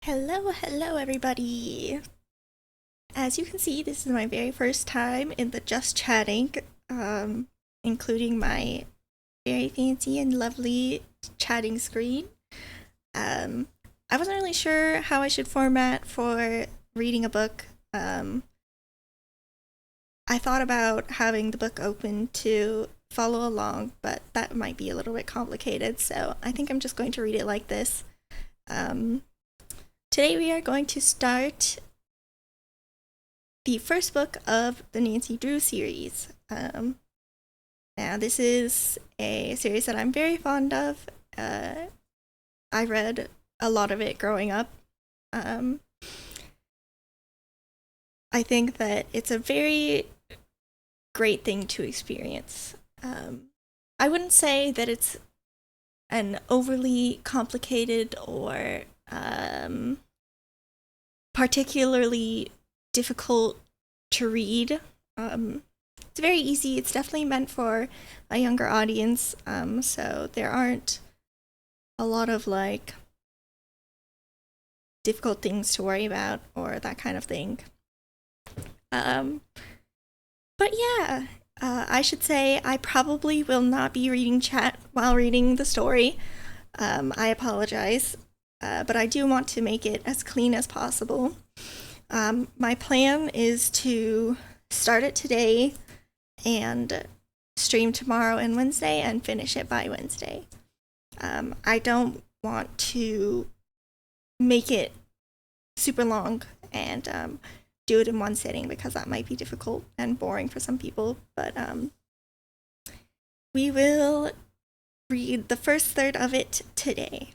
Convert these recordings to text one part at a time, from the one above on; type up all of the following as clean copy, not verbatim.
Hello everybody! As you can see, this is my very first time in the Just Chatting, including my very fancy and lovely chatting screen. Um, I wasn't really sure how I should format for reading a book. I thought about having the book open to follow along, but that might be a little bit complicated, so I think I'm just going to read it like this. Um, Today we are going to start the first book of the Nancy Drew series. Now, this is a series that I'm very fond of. I read a lot of it growing up. I think that it's a very great thing to experience. I wouldn't say that it's an overly complicated or particularly difficult to read. It's very easy. It's definitely meant for a younger audience. So there aren't a lot of like difficult things to worry about or that kind of thing. But yeah, I should say I probably will not be reading chat while reading the story. I apologize, but I do want to make it as clean as possible. My plan is to start it today and stream tomorrow and Wednesday and finish it by Wednesday. I don't want to make it super long and do it in one sitting because that might be difficult and boring for some people. But we will read the first third of it today.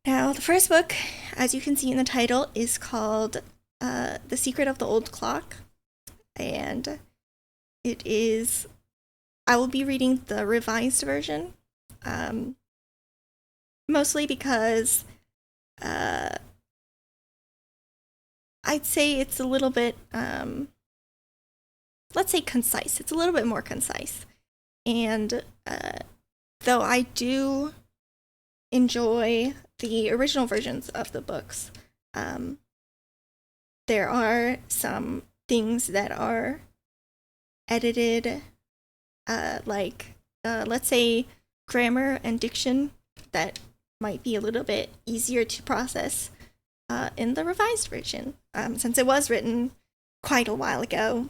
Now, the first book, as you can see in the title, is called The Secret of the Old Clock. And it is, I will be reading the revised version, mostly because I'd say it's a little bit, let's say concise. It's a little bit more concise. And though I do enjoy the original versions of the books, there are some things that are edited, let's say grammar and diction that might be a little bit easier to process in the revised version, since it was written quite a while ago.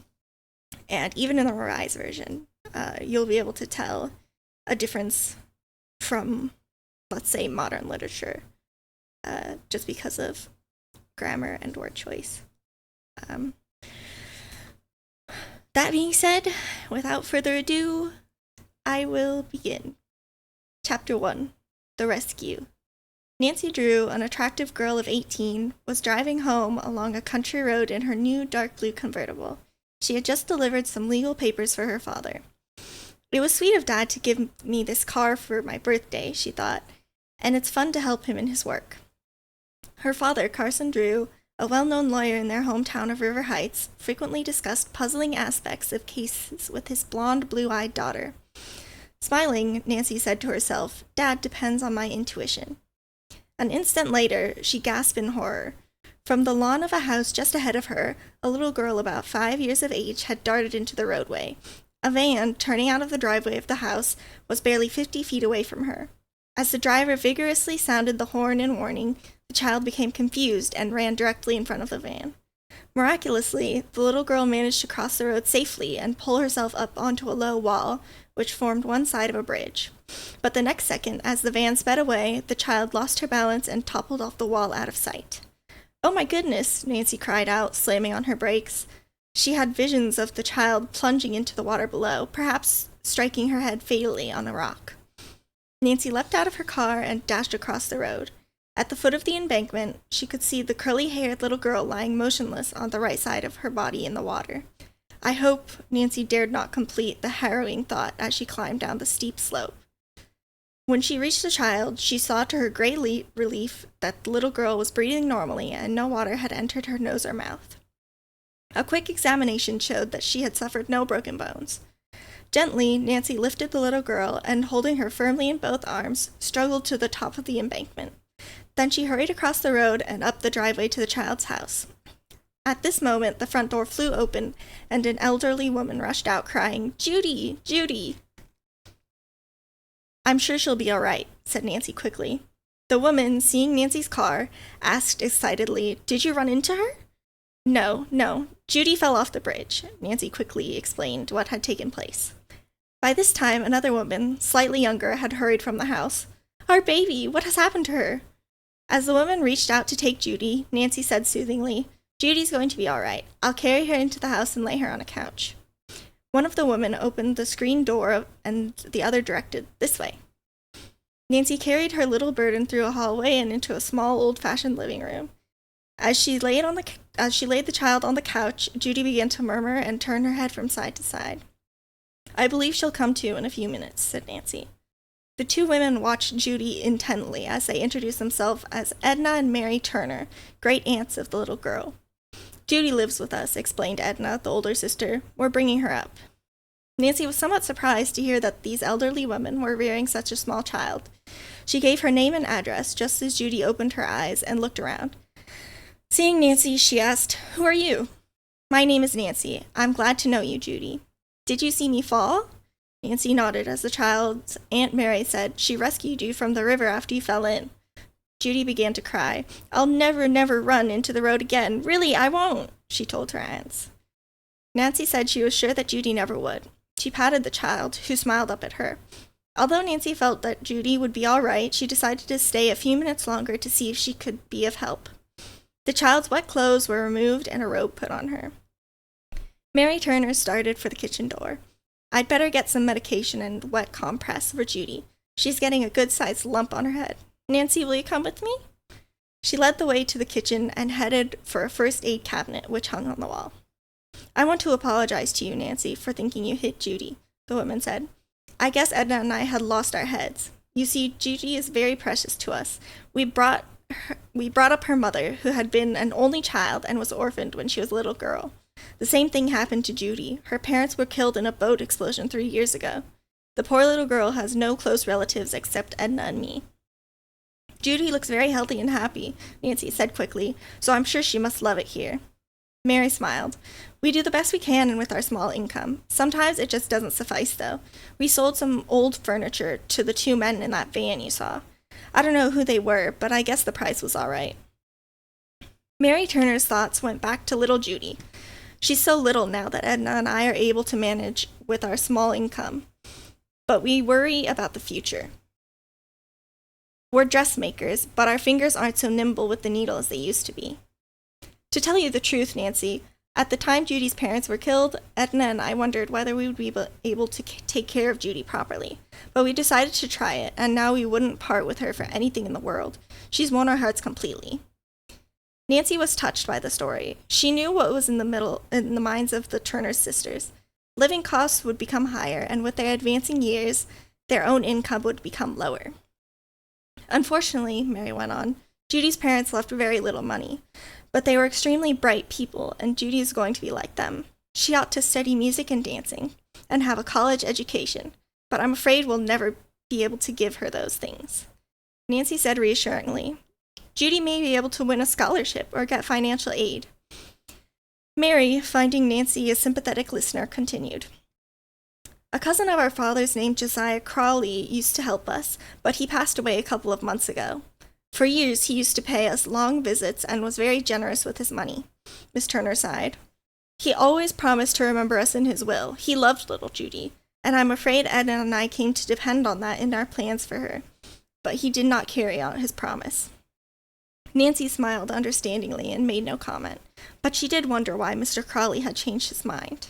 And even in the revised version, you'll be able to tell a difference from, let's say, modern literature, just because of grammar and word choice. That being said, without further ado, I will begin. Chapter 1, The Rescue. Nancy Drew, an attractive girl of 18, was driving home along a country road in her new dark blue convertible. She had just delivered some legal papers for her father. It was sweet of Dad to give me this car for my birthday, she thought, and it's fun to help him in his work. Her father, Carson Drew, a well-known lawyer in their hometown of River Heights, frequently discussed puzzling aspects of cases with his blonde, blue-eyed daughter. Smiling, Nancy said to herself, "Dad depends on my intuition." An instant later, she gasped in horror. From the lawn of a house just ahead of her, a little girl about 5 years of age had darted into the roadway. A van, turning out of the driveway of the house, was barely 50 feet away from her. As the driver vigorously sounded the horn in warning, the child became confused and ran directly in front of the van. Miraculously, the little girl managed to cross the road safely and pull herself up onto a low wall, which formed one side of a bridge. But the next second, as the van sped away, the child lost her balance and toppled off the wall out of sight. "Oh my goodness," Nancy cried out, slamming on her brakes. She had visions of the child plunging into the water below, perhaps striking her head fatally on a rock. Nancy leapt out of her car and dashed across the road. At the foot of the embankment, she could see the curly-haired little girl lying motionless on the right side of her body in the water. I hope Nancy dared not complete the harrowing thought as she climbed down the steep slope. When she reached the child, she saw to her great relief that the little girl was breathing normally and no water had entered her nose or mouth. A quick examination showed that she had suffered no broken bones. Gently, Nancy lifted the little girl and, holding her firmly in both arms, struggled to the top of the embankment. Then she hurried across the road and up the driveway to the child's house. At this moment, the front door flew open, and an elderly woman rushed out, crying, "Judy! Judy!" "I'm sure she'll be all right," said Nancy quickly. The woman, seeing Nancy's car, asked excitedly, "Did you run into her?" No. Judy fell off the bridge." Nancy quickly explained what had taken place. By this time, another woman, slightly younger, had hurried from the house. "Our baby! What has happened to her?" As the woman reached out to take Judy, Nancy said soothingly, "Judy's going to be all right. I'll carry her into the house and lay her on a couch." One of the women opened the screen door and the other directed, "This way." Nancy carried her little burden through a hallway and into a small, old-fashioned living room. As she laid the child on the couch, Judy began to murmur and turn her head from side to side. "I believe she'll come to in a few minutes," said Nancy. The two women watched Judy intently as they introduced themselves as Edna and Mary Turner, great aunts of the little girl. "Judy lives with us," explained Edna, the older sister. "We're bringing her up." Nancy was somewhat surprised to hear that these elderly women were rearing such a small child. She gave her name and address just as Judy opened her eyes and looked around. Seeing Nancy, she asked, "Who are you?" "My name is Nancy. I'm glad to know you, Judy." "Did you see me fall?" Nancy nodded as the child's Aunt Mary said, "She rescued you from the river after you fell in." Judy began to cry. "I'll never run into the road again. Really, I won't," she told her aunts. Nancy said she was sure that Judy never would. She patted the child, who smiled up at her. Although Nancy felt that Judy would be all right, she decided to stay a few minutes longer to see if she could be of help. The child's wet clothes were removed and a robe put on her. Mary Turner started for the kitchen door. "I'd better get some medication and wet compress for Judy. She's getting a good-sized lump on her head. Nancy, will you come with me?" She led the way to the kitchen and headed for a first aid cabinet which hung on the wall. "I want to apologize to you, Nancy, for thinking you hit Judy," the woman said. "I guess Edna and I had lost our heads. You see, Judy is very precious to us. We brought up her mother, who had been an only child and was orphaned when she was a little girl. The same thing happened to Judy. Her parents were killed in a boat explosion 3 years ago. The poor little girl has no close relatives except Edna and me." "Judy looks very healthy and happy," Nancy said quickly, "so I'm sure she must love it here." Mary smiled. "We do the best we can with our small income. Sometimes it just doesn't suffice, though. We sold some old furniture to the two men in that van you saw. I don't know who they were, but I guess the price was all right." Mary Turner's thoughts went back to little Judy. "She's so little now that Edna and I are able to manage with our small income. But we worry about the future. We're dressmakers, but our fingers aren't so nimble with the needle as they used to be." "To tell you the truth, Nancy, at the time Judy's parents were killed, Edna and I wondered whether we would be able to take care of Judy properly. But we decided to try it, and now we wouldn't part with her for anything in the world. She's won our hearts completely." Nancy was touched by the story. She knew what was in the minds of the Turner sisters. Living costs would become higher, and with their advancing years, their own income would become lower. "Unfortunately," Mary went on, "Judy's parents left very little money. But they were extremely bright people, and Judy is going to be like them. She ought to study music and dancing, and have a college education, but I'm afraid we'll never be able to give her those things." Nancy said reassuringly, "Judy may be able to win a scholarship or get financial aid." Mary, finding Nancy a sympathetic listener, continued, "A cousin of our father's named Josiah Crawley used to help us, but he passed away a couple of months ago. For years, he used to pay us long visits and was very generous with his money." Miss Turner sighed. "He always promised to remember us in his will. He loved little Judy, and I'm afraid Edna and I came to depend on that in our plans for her. But he did not carry out his promise." Nancy smiled understandingly and made no comment, but she did wonder why Mr. Crawley had changed his mind.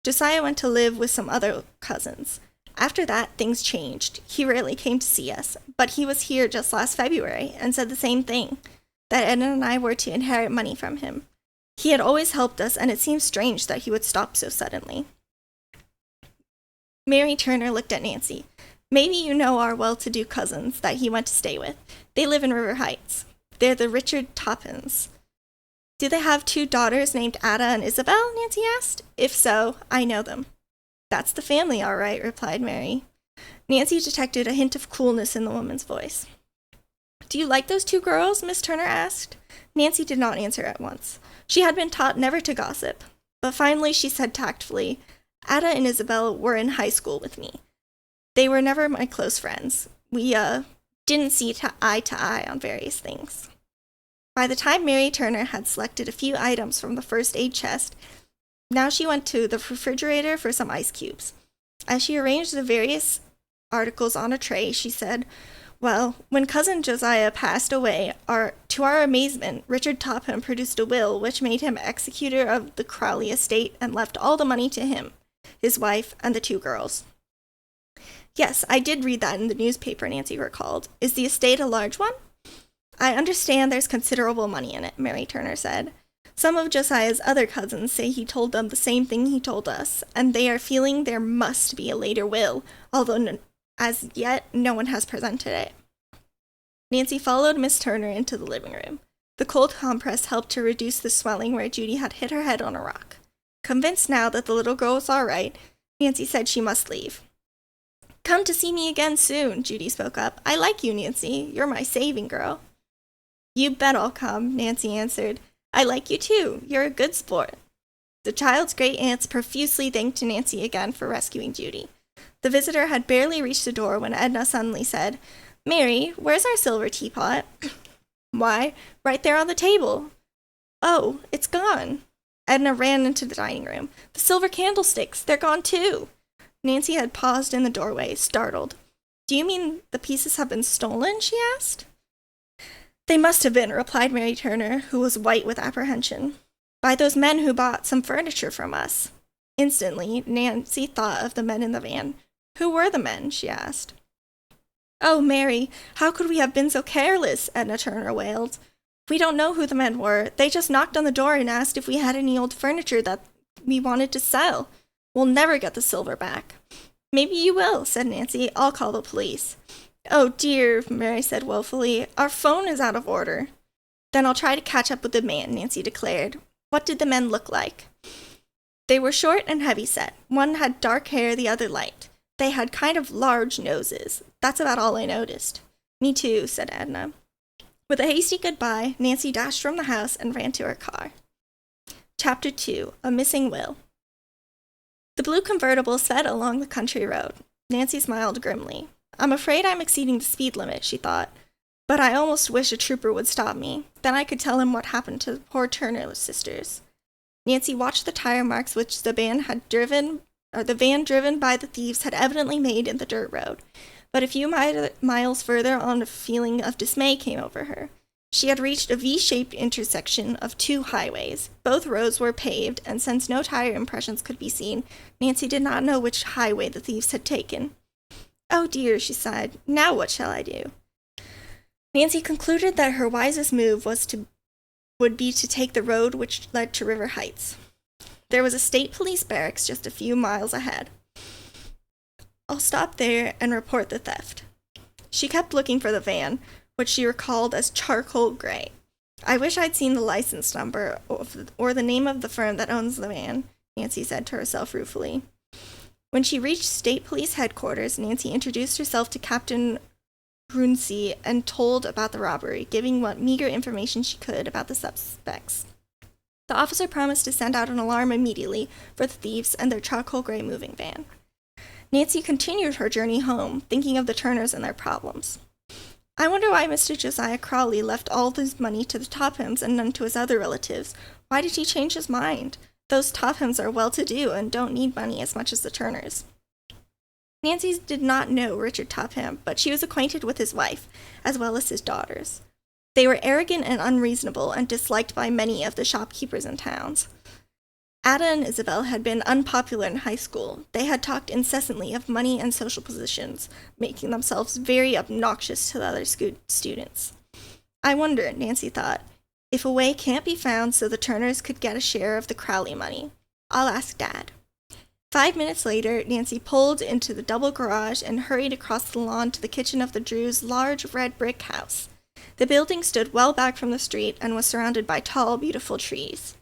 Josiah went to live with some other cousins. After that, things changed. He rarely came to see us, but he was here just last February and said the same thing, that Edna and I were to inherit money from him. He had always helped us, and it seemed strange that he would stop so suddenly. Mary Turner looked at Nancy. "Maybe you know our well-to-do cousins that he went to stay with. They live in River Heights. They're the Richard Toppins." "Do they have 2 daughters named Ada and Isabel?" Nancy asked. "If so, I know them." "That's the family, all right," replied Mary. Nancy detected a hint of coolness in the woman's voice. Do you like those two girls? Miss Turner asked. Nancy did not answer at once. She had been taught never to gossip. But finally she said tactfully, Ada and Isabel were in high school with me. They were never my close friends. We, didn't see eye to eye on various things. By the time Mary Turner had selected a few items from the first aid chest, now she went to the refrigerator for some ice cubes. As she arranged the various articles on a tray, she said, Well, when Cousin Josiah passed away, to our amazement, Richard Topham produced a will which made him executor of the Crowley estate and left all the money to him, his wife, and the two girls. Yes, I did read that in the newspaper, Nancy recalled. Is the estate a large one? I understand there's considerable money in it, Mary Turner said. Some of Josiah's other cousins say he told them the same thing he told us, and they are feeling there must be a later will, although as yet no one has presented it. Nancy followed Miss Turner into the living room. The cold compress helped to reduce the swelling where Judy had hit her head on a rock. Convinced now that the little girl was all right, Nancy said she must leave. Come to see me again soon, Judy spoke up. I like you, Nancy. You're my saving girl. You bet I'll come, Nancy answered. I like you too. You're a good sport. The child's great aunts profusely thanked Nancy again for rescuing Judy. The visitor had barely reached the door when Edna suddenly said, Mary, where's our silver teapot? Why, right there on the table. Oh, it's gone. Edna ran into the dining room. The silver candlesticks, they're gone too. Nancy had paused in the doorway, startled. Do you mean the pieces have been stolen? She asked. They must have been, replied Mary Turner, who was white with apprehension. By those men who bought some furniture from us. Instantly, Nancy thought of the men in the van. Who were the men? She asked. Oh, Mary, how could we have been so careless? Edna Turner wailed. We don't know who the men were. They just knocked on the door and asked if we had any old furniture that we wanted to sell. We'll never get the silver back. Maybe you will, said Nancy. I'll call the police. Oh, dear, Mary said woefully. Our phone is out of order. Then I'll try to catch up with the man, Nancy declared. What did the men look like? They were short and heavy-set. One had dark hair, the other light. They had kind of large noses. That's about all I noticed. Me too, said Edna. With a hasty goodbye, Nancy dashed from the house and ran to her car. Chapter 2. A Missing Will. The blue convertible sped along the country road. Nancy smiled grimly. I'm afraid I'm exceeding the speed limit, she thought. But I almost wish a trooper would stop me. Then I could tell him what happened to the poor Turner sisters. Nancy watched the tire marks which the van driven by the thieves had evidently made in the dirt road. But a few miles further on, a feeling of dismay came over her. She had reached a V-shaped intersection of two highways. Both roads were paved, and since no tire impressions could be seen, Nancy did not know which highway the thieves had taken. Oh dear, she sighed. Now what shall I do? Nancy concluded that her wisest move would be to take the road which led to River Heights. There was a state police barracks just a few miles ahead. I'll stop there and report the theft. She kept looking for the van, which she recalled as charcoal gray. I wish I'd seen the license number or the name of the firm that owns the van, Nancy said to herself ruefully. When she reached state police headquarters, Nancy introduced herself to Captain Runcie and told about the robbery, giving what meager information she could about the suspects. The officer promised to send out an alarm immediately for the thieves and their charcoal gray moving van. Nancy continued her journey home, thinking of the Turners and their problems. I wonder why Mr. Josiah Crowley left all his money to the Tophams and none to his other relatives. Why did he change his mind? Those Tophams are well-to-do and don't need money as much as the Turners. Nancy did not know Richard Topham, but she was acquainted with his wife, as well as his daughters. They were arrogant and unreasonable and disliked by many of the shopkeepers in towns. Ada and Isabel had been unpopular in high school. They had talked incessantly of money and social positions, making themselves very obnoxious to the other students. I wonder, Nancy thought, if a way can't be found so the Turners could get a share of the Crowley money. I'll ask Dad. 5 minutes later, Nancy pulled into the double garage and hurried across the lawn to the kitchen of the Drews' large red brick house. The building stood well back from the street and was surrounded by tall, beautiful trees.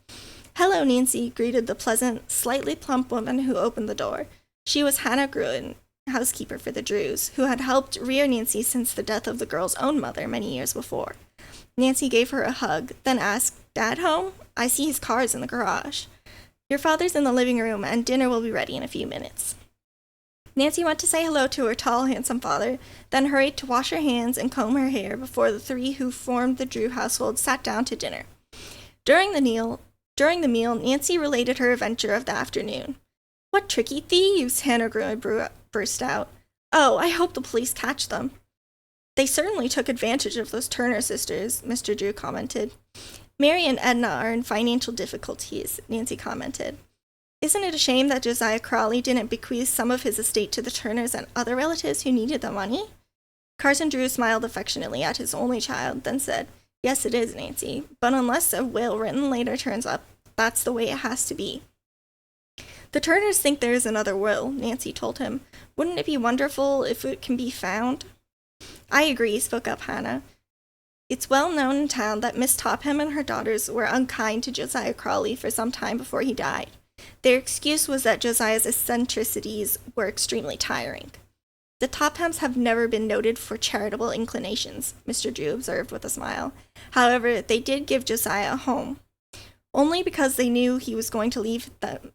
Hello, Nancy, greeted the pleasant, slightly plump woman who opened the door. She was Hannah Gruen, housekeeper for the Drews, who had helped rear Nancy since the death of the girl's own mother many years before. Nancy gave her a hug, then asked, "Dad home? I see his car's in the garage." "Your father's in the living room, and dinner will be ready in a few minutes." Nancy went to say hello to her tall, handsome father, then hurried to wash her hands and comb her hair before the three who formed the Drew household sat down to dinner. During the meal, Nancy related her adventure of the afternoon. "What tricky thieves!" Hannah burst out. "Oh, I hope the police catch them." "They certainly took advantage of those Turner sisters," Mr. Drew commented. "Mary and Edna are in financial difficulties," Nancy commented. "Isn't it a shame that Josiah Crowley didn't bequeath some of his estate to the Turners and other relatives who needed the money?" Carson Drew smiled affectionately at his only child, then said, "Yes, it is, Nancy, but unless a will written later turns up, that's the way it has to be." "The Turners think there is another will," Nancy told him. "Wouldn't it be wonderful if it can be found?" "I agree," spoke up Hannah. "It's well known in town that Miss Topham and her daughters were unkind to Josiah Crowley for some time before he died. Their excuse was that Josiah's eccentricities were extremely tiring." "The Tophams have never been noted for charitable inclinations," Mr. Drew observed with a smile. "However, they did give Josiah a home." "Only because they knew he was going to leave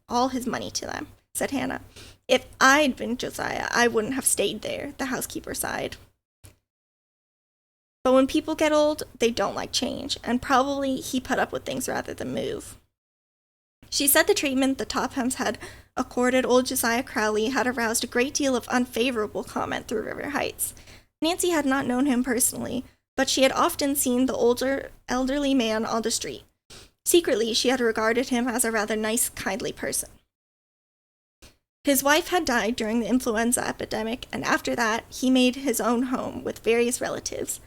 all his money to them," said Hannah. "If I'd been Josiah, I wouldn't have stayed there," the housekeeper sighed. "But when people get old, they don't like change, and probably he put up with things rather than move." She said the treatment the Tophams had accorded old Josiah Crowley had aroused a great deal of unfavorable comment through River Heights. Nancy had not known him personally, but she had often seen the elderly man on the street. Secretly, she had regarded him as a rather nice, kindly person. His wife had died during the influenza epidemic, and after that, he made his own home with various relatives.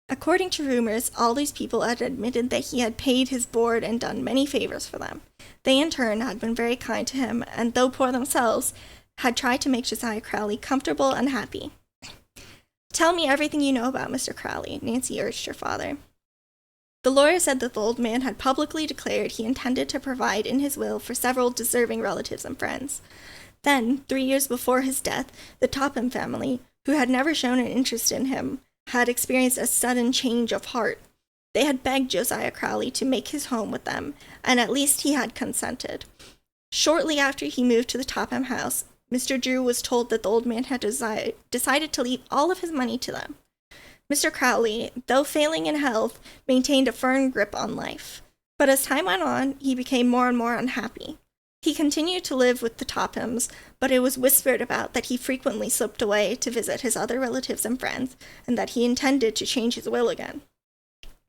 According to rumors, all these people had admitted that he had paid his board and done many favors for them. They, in turn, had been very kind to him, and though poor themselves, had tried to make Josiah Crowley comfortable and happy. "Tell me everything you know about Mr. Crowley," Nancy urged her father. The lawyer said that the old man had publicly declared he intended to provide in his will for several deserving relatives and friends. Then, 3 years before his death, the Topham family, who had never shown an interest in him, had experienced a sudden change of heart. They had begged Josiah Crowley to make his home with them, and at least he had consented. Shortly after he moved to the Topham house, Mr. Drew was told that the old man had decided to leave all of his money to them. Mr. Crowley, though failing in health, maintained a firm grip on life. But as time went on, he became more and more unhappy. He continued to live with the Tophams, but it was whispered about that he frequently slipped away to visit his other relatives and friends, and that he intended to change his will again.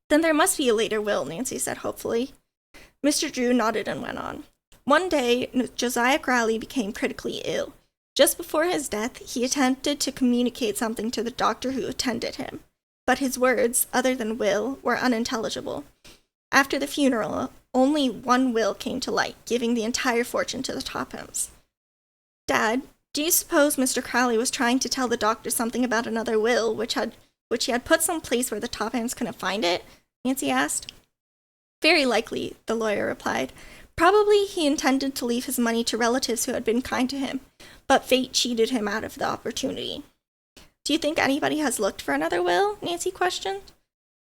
"Then there must be a later will," Nancy said hopefully. Mr. Drew nodded and went on. "One day, Josiah Crowley became critically ill. Just before his death, he attempted to communicate something to the doctor who attended him, but his words, other than will, were unintelligible. After the funeral, only one will came to light, giving the entire fortune to the Tophams." "Dad, do you suppose Mr. Crowley was trying to tell the doctor something about another will, which he had put some place where the Tophams couldn't find it?" Nancy asked. "Very likely," the lawyer replied. "Probably he intended to leave his money to relatives who had been kind to him, but fate cheated him out of the opportunity." "Do you think anybody has looked for another will?" Nancy questioned.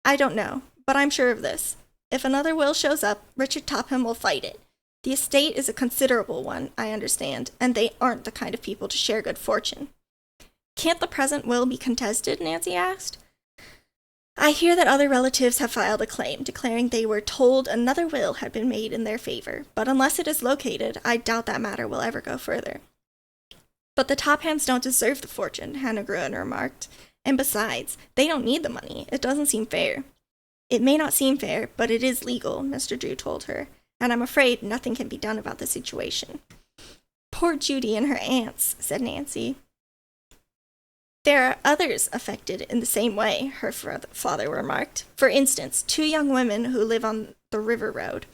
"I don't know, but I'm sure of this. If another will shows up, Richard Topham will fight it. The estate is a considerable one, I understand, and they aren't the kind of people to share good fortune." "Can't the present will be contested?" Nancy asked. "I hear that other relatives have filed a claim, declaring they were told another will had been made in their favor, but unless it is located, I doubt that matter will ever go further." "But the Tophams don't deserve the fortune," Hannah Gruen remarked. "And besides, they don't need the money. It doesn't seem fair." "It may not seem fair, but it is legal," Mr. Drew told her, "and I'm afraid nothing can be done about the situation." "Poor Judy and her aunts," said Nancy. "There are others affected in the same way," her father remarked. "For instance, 2 young women who live on the river road.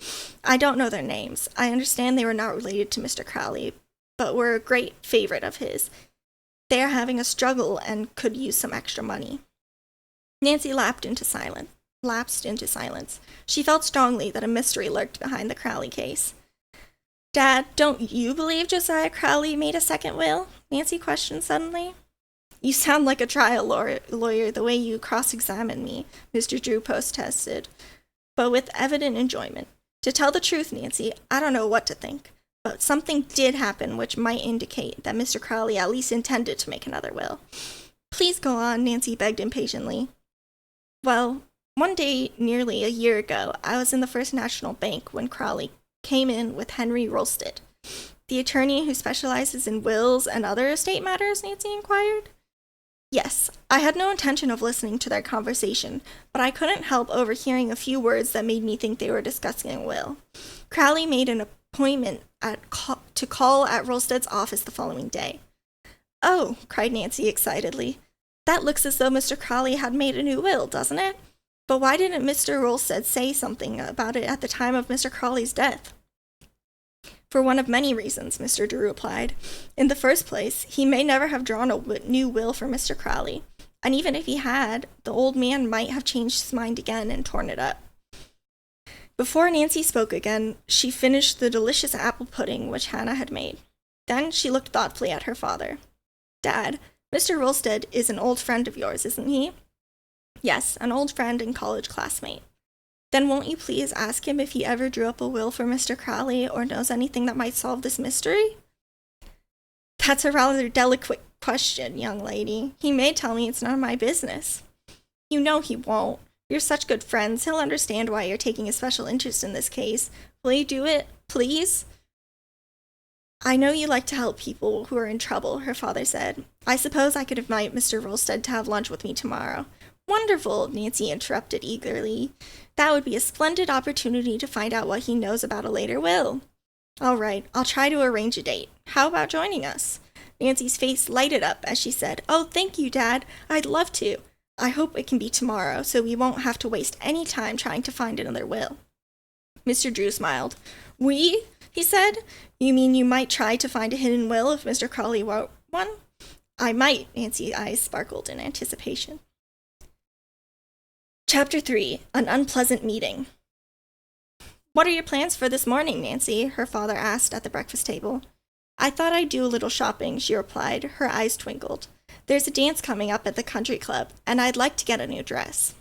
I don't know their names. I understand they were not related to Mr. Crowley, but were a great favorite of his. They are having a struggle and could use some extra money." Nancy lapsed into silence. She felt strongly that a mystery lurked behind the Crowley case. "Dad, don't you believe Josiah Crowley made a second will?" Nancy questioned suddenly. You sound like a trial lawyer the way you cross-examine me, Mr. Drew protested, but with evident enjoyment. To tell the truth, Nancy, I don't know what to think, but something did happen which might indicate that Mr. Crowley at least intended to make another will. Please go on, Nancy begged impatiently. Well, one day nearly a year ago, I was in the First National Bank when Crowley came in with Henry Rolsted. The attorney who specializes in wills and other estate matters, Nancy inquired. Yes, I had no intention of listening to their conversation, but I couldn't help overhearing a few words that made me think they were discussing a will. Crowley made an appointment to call at Rolsted's office the following day. Oh, cried Nancy excitedly. That looks as though Mr. Crowley had made a new will, doesn't it? But why didn't Mr. Rolsted say something about it at the time of Mr. Crowley's death? For one of many reasons, Mr. Drew replied. In the first place, he may never have drawn a new will for Mr. Crowley, and even if he had, the old man might have changed his mind again and torn it up. Before Nancy spoke again, she finished the delicious apple pudding which Hannah had made. Then she looked thoughtfully at her father. Dad, Mr. Rolsted is an old friend of yours, isn't he? Yes, an old friend and college classmate. Then won't you please ask him if he ever drew up a will for Mr. Crowley or knows anything that might solve this mystery? That's a rather delicate question, young lady. He may tell me it's none of my business. You know he won't. You're such good friends. He'll understand why you're taking a special interest in this case. Will you do it, please? I know you like to help people who are in trouble, her father said. I suppose I could invite Mr. Rolsted to have lunch with me tomorrow. Wonderful, Nancy interrupted eagerly. That would be a splendid opportunity to find out what he knows about a later will. All right, I'll try to arrange a date. How about joining us? Nancy's face lighted up as she said, Oh, thank you, Dad. I'd love to. I hope it can be tomorrow, so we won't have to waste any time trying to find another will. Mr. Drew smiled. We? He said. You mean you might try to find a hidden will if Mr. Crowley wrote one? I might, Nancy's eyes sparkled in anticipation. Chapter 3, An Unpleasant Meeting. What are your plans for this morning, Nancy? Her father asked at the breakfast table. I thought I'd do a little shopping, she replied. Her eyes twinkled. There's a dance coming up at the country club, and I'd like to get a new dress.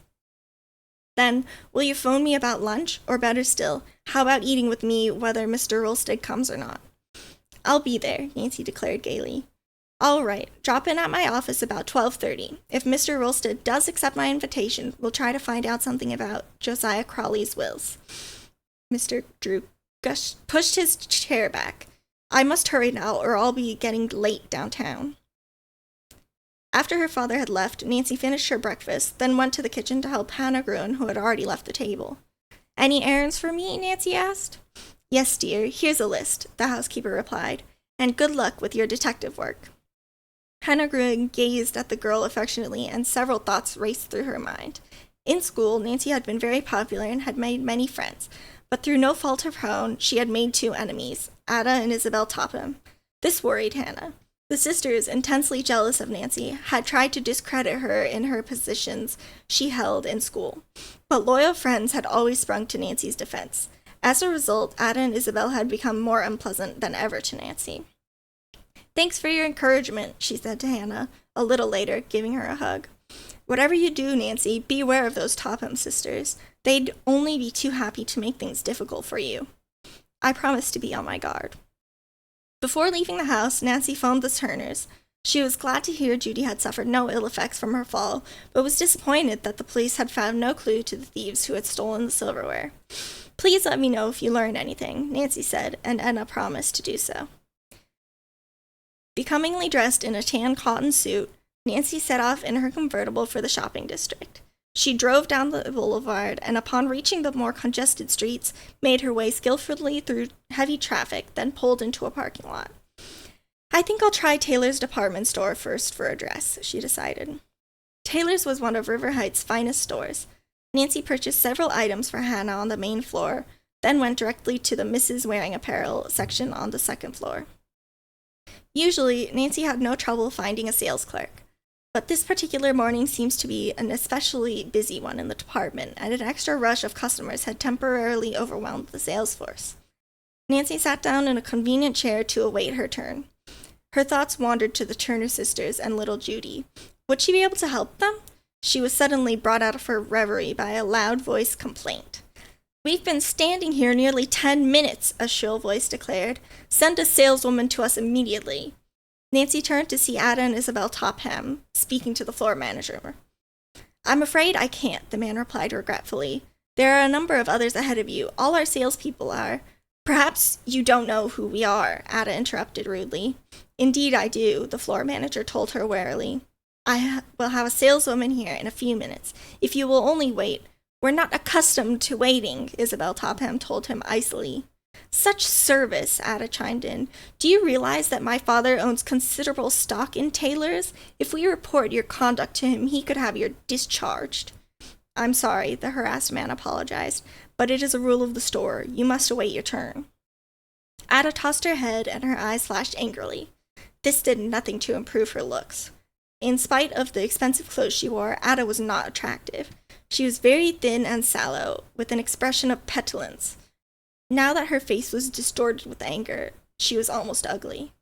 Then, will you phone me about lunch? Or better still, how about eating with me whether Mr. Rolsted comes or not? I'll be there, Nancy declared gaily. All right, drop in at my office about 12:30. If Mr. Rolsted does accept my invitation, we'll try to find out something about Josiah Crowley's wills. Mr. Drew pushed his chair back. I must hurry now, or I'll be getting late downtown. After her father had left, Nancy finished her breakfast, then went to the kitchen to help Hannah Gruen, who had already left the table. Any errands for me? Nancy asked. Yes, dear, here's a list, the housekeeper replied, and good luck with your detective work. Hannah Gruen gazed at the girl affectionately, and several thoughts raced through her mind. In school, Nancy had been very popular and had made many friends, but through no fault of her own, she had made two enemies, Ada and Isabel Topham. This worried Hannah. The sisters, intensely jealous of Nancy, had tried to discredit her in her positions she held in school, but loyal friends had always sprung to Nancy's defense. As a result, Ada and Isabel had become more unpleasant than ever to Nancy. Thanks for your encouragement, she said to Hannah, a little later, giving her a hug. Whatever you do, Nancy, beware of those Topham sisters. They'd only be too happy to make things difficult for you. I promise to be on my guard. Before leaving the house, Nancy phoned the Turners. She was glad to hear Judy had suffered no ill effects from her fall, but was disappointed that the police had found no clue to the thieves who had stolen the silverware. Please let me know if you learn anything, Nancy said, and Edna promised to do so. Becomingly dressed in a tan cotton suit, Nancy set off in her convertible for the shopping district. She drove down the boulevard and, upon reaching the more congested streets, made her way skillfully through heavy traffic, then pulled into a parking lot. I think I'll try Taylor's department store first for a dress, she decided. Taylor's was one of River Heights' finest stores. Nancy purchased several items for Hannah on the main floor, then went directly to the Mrs. Wearing Apparel section on the second floor. Usually, Nancy had no trouble finding a sales clerk, but this particular morning seems to be an especially busy one in the department, and an extra rush of customers had temporarily overwhelmed the sales force. Nancy sat down in a convenient chair to await her turn. Her thoughts wandered to the Turner sisters and little Judy. Would she be able to help them? She was suddenly brought out of her reverie by a loud-voiced complaint. "We've been standing here nearly 10 minutes, a shrill voice declared. "Send a saleswoman to us immediately." Nancy turned to see Ada and Isabel Topham, speaking to the floor manager. "I'm afraid I can't," the man replied regretfully. "There are a number of others ahead of you. All our salespeople are." "Perhaps you don't know who we are," Ada interrupted rudely. "Indeed I do," the floor manager told her warily. "I will have a saleswoman here in a few minutes, if you will only wait." "We're not accustomed to waiting," Isabel Topham told him icily. "Such service," Ada chimed in. "Do you realize that my father owns considerable stock in tailors? If we report your conduct to him, he could have you discharged." "I'm sorry," the harassed man apologized, "but it is a rule of the store. You must await your turn." Ada tossed her head and her eyes flashed angrily. This did nothing to improve her looks. In spite of the expensive clothes she wore, Ada was not attractive. She was very thin and sallow, with an expression of petulance. Now that her face was distorted with anger, she was almost ugly.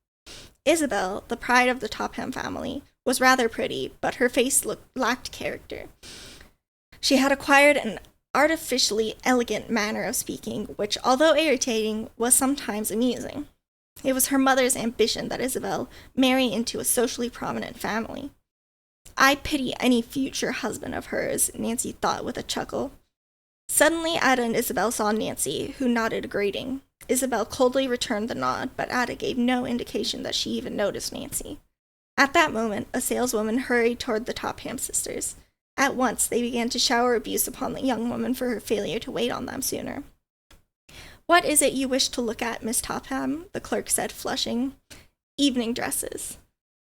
Isabel, the pride of the Topham family, was rather pretty, but her face lacked character. She had acquired an artificially elegant manner of speaking, which, although irritating, was sometimes amusing. It was her mother's ambition that Isabel marry into a socially prominent family. "I pity any future husband of hers," Nancy thought with a chuckle. Suddenly, Ada and Isabel saw Nancy, who nodded a greeting. Isabel coldly returned the nod, but Ada gave no indication that she even noticed Nancy. At that moment, a saleswoman hurried toward the Topham sisters. At once, they began to shower abuse upon the young woman for her failure to wait on them sooner. "What is it you wish to look at, Miss Topham?" the clerk said, flushing. "Evening dresses."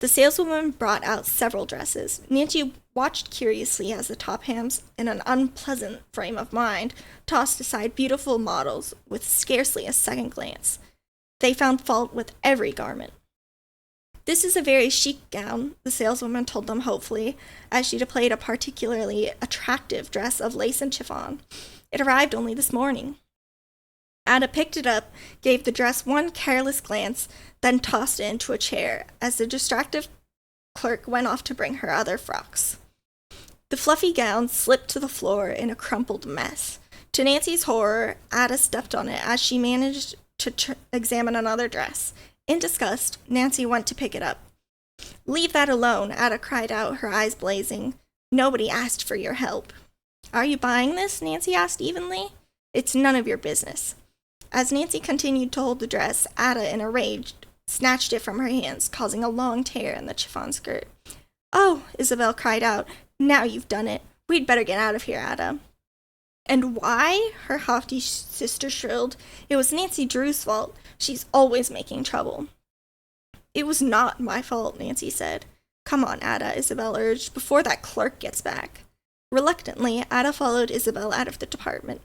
The saleswoman brought out several dresses. Nancy watched curiously as the Tophams, in an unpleasant frame of mind, tossed aside beautiful models with scarcely a second glance. They found fault with every garment. "This is a very chic gown," the saleswoman told them hopefully, as she displayed a particularly attractive dress of lace and chiffon. "It arrived only this morning." Ada picked it up, gave the dress one careless glance, then tossed it into a chair as the distracted clerk went off to bring her other frocks. The fluffy gown slipped to the floor in a crumpled mess. To Nancy's horror, Ada stepped on it as she managed to examine another dress. In disgust, Nancy went to pick it up. "Leave that alone," Ada cried out, her eyes blazing. "Nobody asked for your help." "Are you buying this?" Nancy asked evenly. "It's none of your business." As Nancy continued to hold the dress, Ada, in a rage, snatched it from her hands, causing a long tear in the chiffon skirt. "Oh!" Isabel cried out. "Now you've done it. We'd better get out of here, Ada." "And why?" her haughty sister shrilled. "It was Nancy Drew's fault. She's always making trouble." "It was not my fault," Nancy said. "Come on, Ada," Isabel urged, "before that clerk gets back." Reluctantly, Ada followed Isabel out of the department.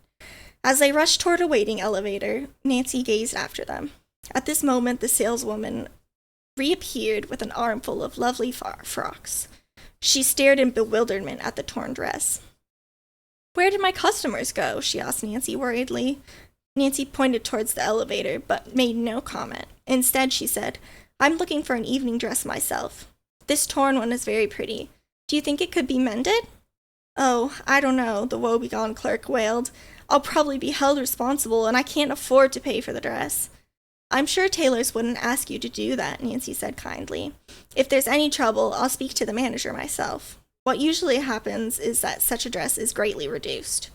As they rushed toward a waiting elevator, Nancy gazed after them. At this moment, the saleswoman reappeared with an armful of lovely frocks. She stared in bewilderment at the torn dress. "Where did my customers go?" she asked Nancy worriedly. Nancy pointed towards the elevator, but made no comment. Instead, she said, "I'm looking for an evening dress myself. This torn one is very pretty. Do you think it could be mended?" "Oh, I don't know," the woebegone clerk wailed. "I'll probably be held responsible, and I can't afford to pay for the dress." "I'm sure tailors wouldn't ask you to do that," Nancy said kindly. "If there's any trouble, I'll speak to the manager myself. What usually happens is that such a dress is greatly reduced."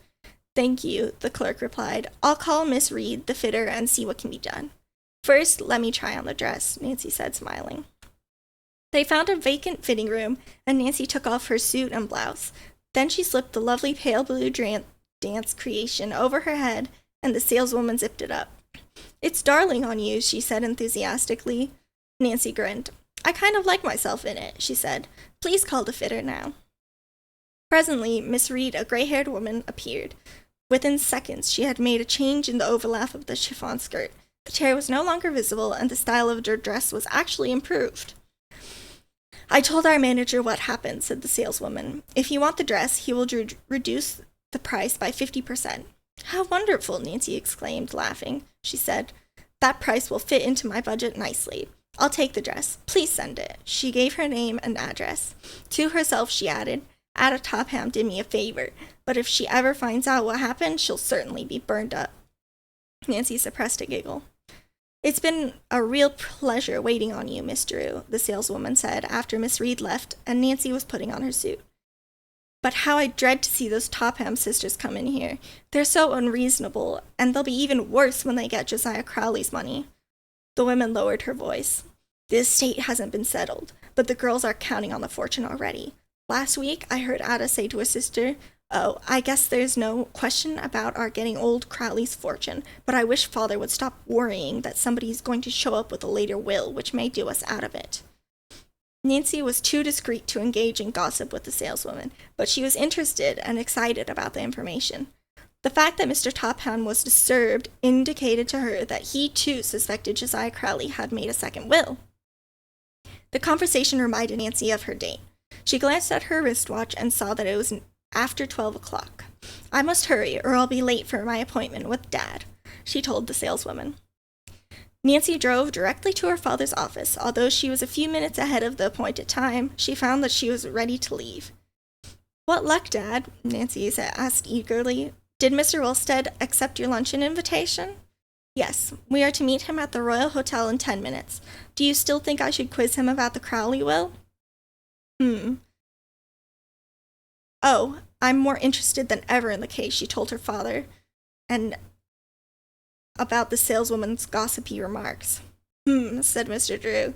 "Thank you," the clerk replied. "I'll call Miss Reed, the fitter, and see what can be done." "First, let me try on the dress," Nancy said, smiling. They found a vacant fitting room, and Nancy took off her suit and blouse. Then she slipped the lovely pale blue dance creation over her head, and the saleswoman zipped it up. "It's darling on you," she said enthusiastically. Nancy grinned. "I kind of like myself in it," she said. "Please call the fitter now." Presently, Miss Reed, a gray-haired woman, appeared. Within seconds, she had made a change in the overlap of the chiffon skirt. The tear was no longer visible, and the style of her dress was actually improved. "I told our manager what happened," said the saleswoman. "If you want the dress, he will reduce the price by 50%. "How wonderful!" Nancy exclaimed, laughing. She said, "That price will fit into my budget nicely. I'll take the dress. Please send it. She gave her name and address. To herself, she added, Ada Topham did me a favor, but if she ever finds out what happened, she'll certainly be burned up. Nancy suppressed a giggle. It's been a real pleasure waiting on you, Miss Drew, the saleswoman said after Miss Reed left and Nancy was putting on her suit. But how I dread to see those Topham sisters come in here. They're so unreasonable, and they'll be even worse when they get Josiah Crowley's money. The woman lowered her voice. The estate hasn't been settled, but the girls are counting on the fortune already. Last week, I heard Ada say to her sister, Oh, I guess there's no question about our getting old Crowley's fortune, but I wish Father would stop worrying that somebody's going to show up with a later will, which may do us out of it. Nancy was too discreet to engage in gossip with the saleswoman, but she was interested and excited about the information. The fact that Mr. Topham was disturbed indicated to her that he too suspected Josiah Crowley had made a second will. The conversation reminded Nancy of her date. She glanced at her wristwatch and saw that it was after 12 o'clock. I must hurry, or I'll be late for my appointment with Dad, she told the saleswoman. Nancy drove directly to her father's office. Although she was a few minutes ahead of the appointed time, she found that she was ready to leave. What luck, Dad? Nancy asked eagerly. Did Mr. Wilstead accept your luncheon invitation? Yes, we are to meet him at the Royal Hotel in 10 minutes. Do you still think I should quiz him about the Crowley will? Oh, I'm more interested than ever in the case, she told her father, and about the saleswoman's gossipy remarks. Said Mr. Drew.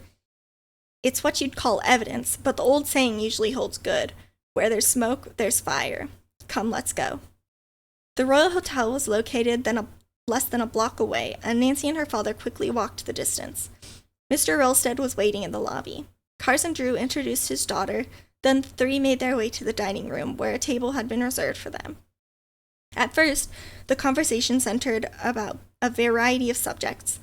It's what you'd call evidence, but the old saying usually holds good. Where there's smoke, there's fire. Come, let's go. The Royal Hotel was located less than a block away, and Nancy and her father quickly walked the distance. Mr. Rolstead was waiting in the lobby. Carson Drew introduced his daughter, then the three made their way to the dining room, where a table had been reserved for them. At first, the conversation centered about a variety of subjects.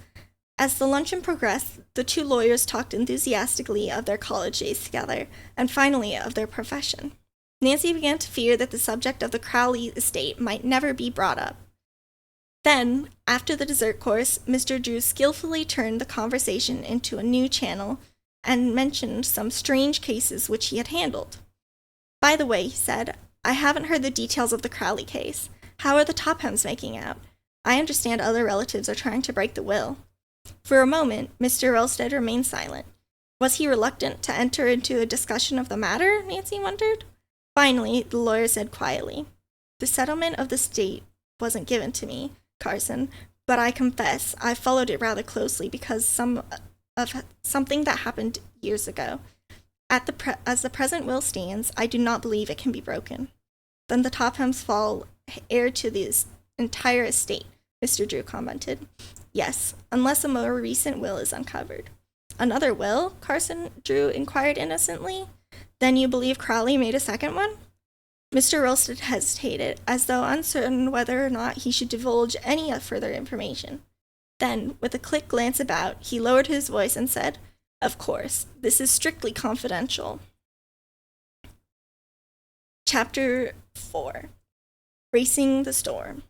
As the luncheon progressed, the two lawyers talked enthusiastically of their college days together, and finally of their profession. Nancy began to fear that the subject of the Crowley estate might never be brought up. Then, after the dessert course, Mr. Drew skillfully turned the conversation into a new channel and mentioned some strange cases which he had handled. By the way, he said, I haven't heard the details of the Crowley case. How are the Tophams making out? I understand other relatives are trying to break the will. For a moment, Mr. Rolstead remained silent. Was he reluctant to enter into a discussion of the matter, Nancy wondered? Finally, the lawyer said quietly, The settlement of the estate wasn't given to me, Carson, but I confess I followed it rather closely because something that happened years ago. As the present will stands, I do not believe it can be broken. Then the Tophams fall heir to the entire estate, Mr. Drew commented. Yes, unless a more recent will is uncovered. Another will? Carson Drew inquired innocently. Then you believe Crowley made a second one? Mr. Rolstead hesitated, as though uncertain whether or not he should divulge any further information. Then, with a quick glance about, he lowered his voice and said, Of course, this is strictly confidential. Chapter 4. Racing the Storm.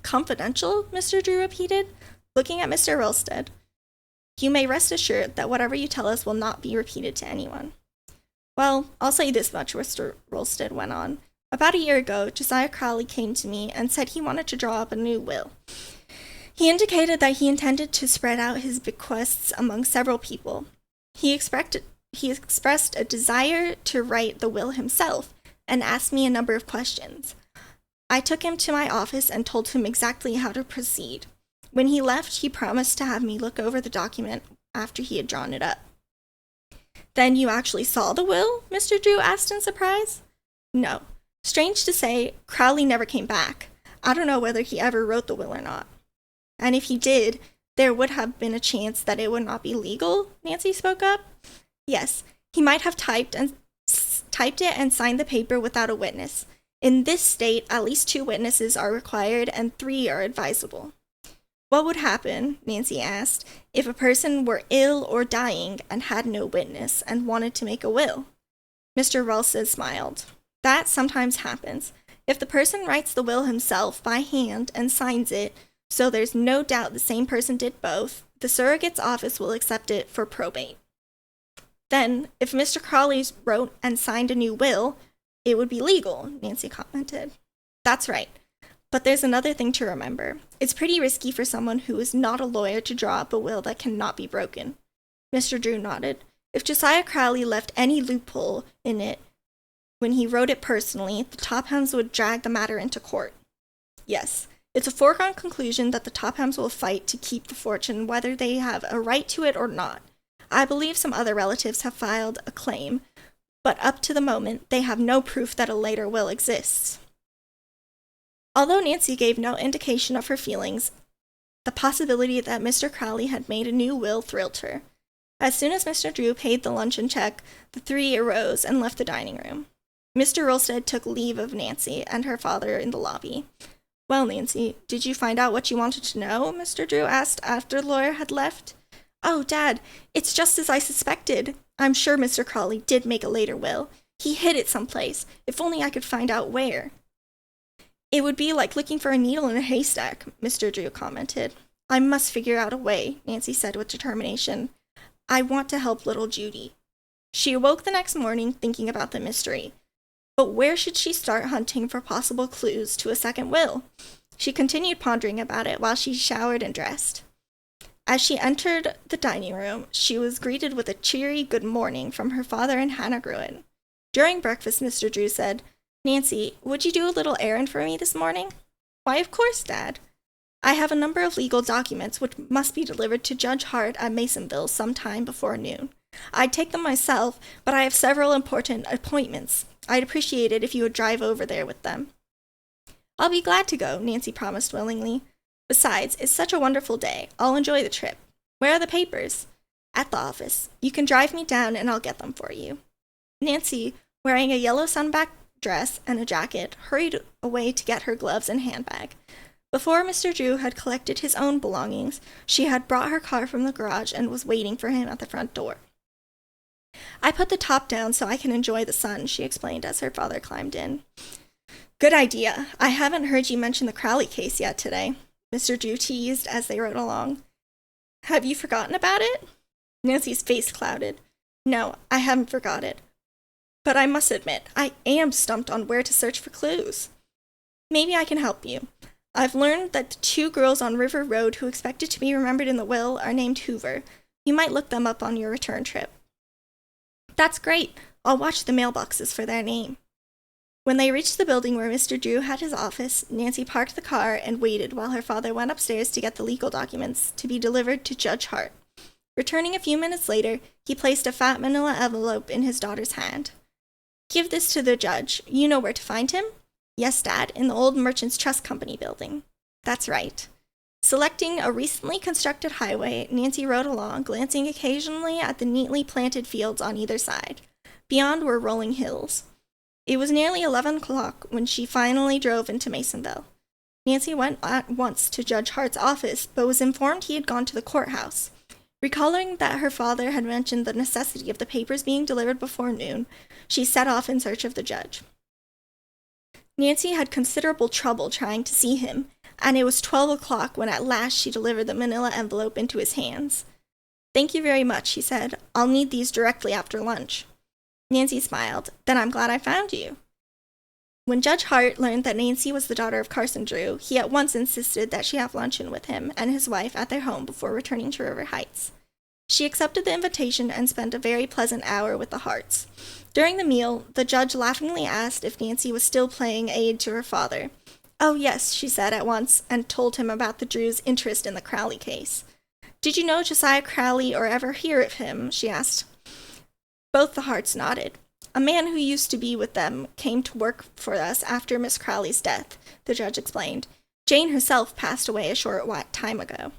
Confidential? Mr. Drew repeated, looking at Mr. Rolstead. You may rest assured that whatever you tell us will not be repeated to anyone. Well, I'll say this much, Mr. Rolstead went on. About a year ago, Josiah Crowley came to me and said he wanted to draw up a new will. He indicated that he intended to spread out his bequests among several people. He expressed a desire to write the will himself and asked me a number of questions. I took him to my office and told him exactly how to proceed. When he left, he promised to have me look over the document after he had drawn it up. Then you actually saw the will? Mr. Drew asked in surprise. No. Strange to say, Crowley never came back. I don't know whether he ever wrote the will or not. And if he did, there would have been a chance that it would not be legal, Nancy spoke up. Yes, he might have typed it and signed the paper without a witness. In this state, at least 2 witnesses are required and 3 are advisable. What would happen, Nancy asked, if a person were ill or dying and had no witness and wanted to make a will? Mr. Rolstead smiled. That sometimes happens. If the person writes the will himself by hand and signs it, so there's no doubt the same person did both, the surrogate's office will accept it for probate. Then, if Mr. Crawley wrote and signed a new will, it would be legal, Nancy commented. That's right. But there's another thing to remember. It's pretty risky for someone who is not a lawyer to draw up a will that cannot be broken. Mr. Drew nodded. If Josiah Crowley left any loophole in it when he wrote it personally, the Tophams would drag the matter into court. Yes, it's a foregone conclusion that the Tophams will fight to keep the fortune whether they have a right to it or not. I believe some other relatives have filed a claim, but up to the moment, they have no proof that a later will exists. Although Nancy gave no indication of her feelings, the possibility that Mr. Crowley had made a new will thrilled her. As soon as Mr. Drew paid the luncheon check, the three arose and left the dining room. Mr. Rolstead took leave of Nancy and her father in the lobby. Well, Nancy, did you find out what you wanted to know? Mr. Drew asked after the lawyer had left. Oh, Dad, it's just as I suspected. I'm sure Mr. Crowley did make a later will. He hid it someplace. If only I could find out where. It would be like looking for a needle in a haystack, Mr. Drew commented. I must figure out a way, Nancy said with determination. I want to help little Judy. She awoke the next morning thinking about the mystery. But where should she start hunting for possible clues to a second will? She continued pondering about it while she showered and dressed. As she entered the dining room, she was greeted with a cheery good morning from her father and Hannah Gruen. During breakfast, Mr. Drew said, Nancy, would you do a little errand for me this morning? Why, of course, Dad. I have a number of legal documents which must be delivered to Judge Hart at Masonville sometime before noon. I'd take them myself, but I have several important appointments. I'd appreciate it if you would drive over there with them. I'll be glad to go, Nancy promised willingly. Besides, it's such a wonderful day. I'll enjoy the trip. Where are the papers? At the office. You can drive me down and I'll get them for you. Nancy, wearing a yellow sunback dress and a jacket, hurried away to get her gloves and handbag. Before Mr. Drew had collected his own belongings, she had brought her car from the garage and was waiting for him at the front door. I put the top down so I can enjoy the sun, she explained as her father climbed in. Good idea. I haven't heard you mention the Crowley case yet today, Mr. Drew teased as they rode along. Have you forgotten about it? Nancy's face clouded. No, I haven't forgot it. But I must admit, I am stumped on where to search for clues. Maybe I can help you. I've learned that the two girls on River Road who expected to be remembered in the will are named Hoover. You might look them up on your return trip. That's great. I'll watch the mailboxes for their name. When they reached the building where Mr. Drew had his office, Nancy parked the car and waited while her father went upstairs to get the legal documents to be delivered to Judge Hart. Returning a few minutes later, he placed a fat manila envelope in his daughter's hand. Give this to the judge. You know where to find him? Yes, Dad, in the old Merchants Trust Company building. That's right. Selecting a recently constructed highway, Nancy rode along, glancing occasionally at the neatly planted fields on either side. Beyond were rolling hills. It was nearly 11 o'clock when she finally drove into Masonville. Nancy went at once to Judge Hart's office, but was informed he had gone to the courthouse. Recalling that her father had mentioned the necessity of the papers being delivered before noon, she set off in search of the judge. Nancy had considerable trouble trying to see him, and it was 12 o'clock when at last she delivered the manila envelope into his hands. Thank you very much, he said. I'll need these directly after lunch. Nancy smiled. Then I'm glad I found you. When Judge Hart learned that Nancy was the daughter of Carson Drew, he at once insisted that she have luncheon with him and his wife at their home before returning to River Heights. She accepted the invitation and spent a very pleasant hour with the Harts. During the meal, the judge laughingly asked if Nancy was still playing aid to her father. Oh, yes, she said at once, and told him about the Drews' interest in the Crowley case. Did you know Josiah Crowley or ever hear of him? She asked. Both the Harts nodded. A man who used to be with them came to work for us after Miss Crowley's death, the judge explained. Jane herself passed away a short time ago.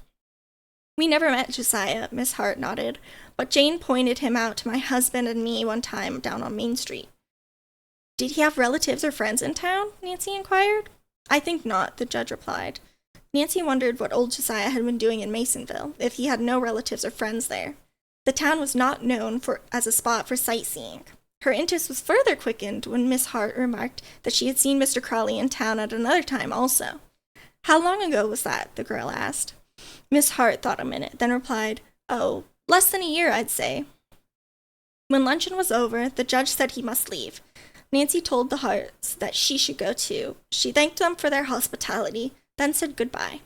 We never met Josiah, Miss Hart nodded, but Jane pointed him out to my husband and me one time down on Main Street. Did he have relatives or friends in town? Nancy inquired. I think not, the judge replied. Nancy wondered what old Josiah had been doing in Masonville, if he had no relatives or friends there. The town was not known as a spot for sightseeing. Her interest was further quickened when Miss Hart remarked that she had seen Mr. Crowley in town at another time also. How long ago was that? The girl asked. Miss Hart thought a minute, then replied, "Oh, less than a year, I'd say." When luncheon was over, the judge said he must leave. Nancy told the Harts that she should go too. She thanked them for their hospitality, then said goodbye.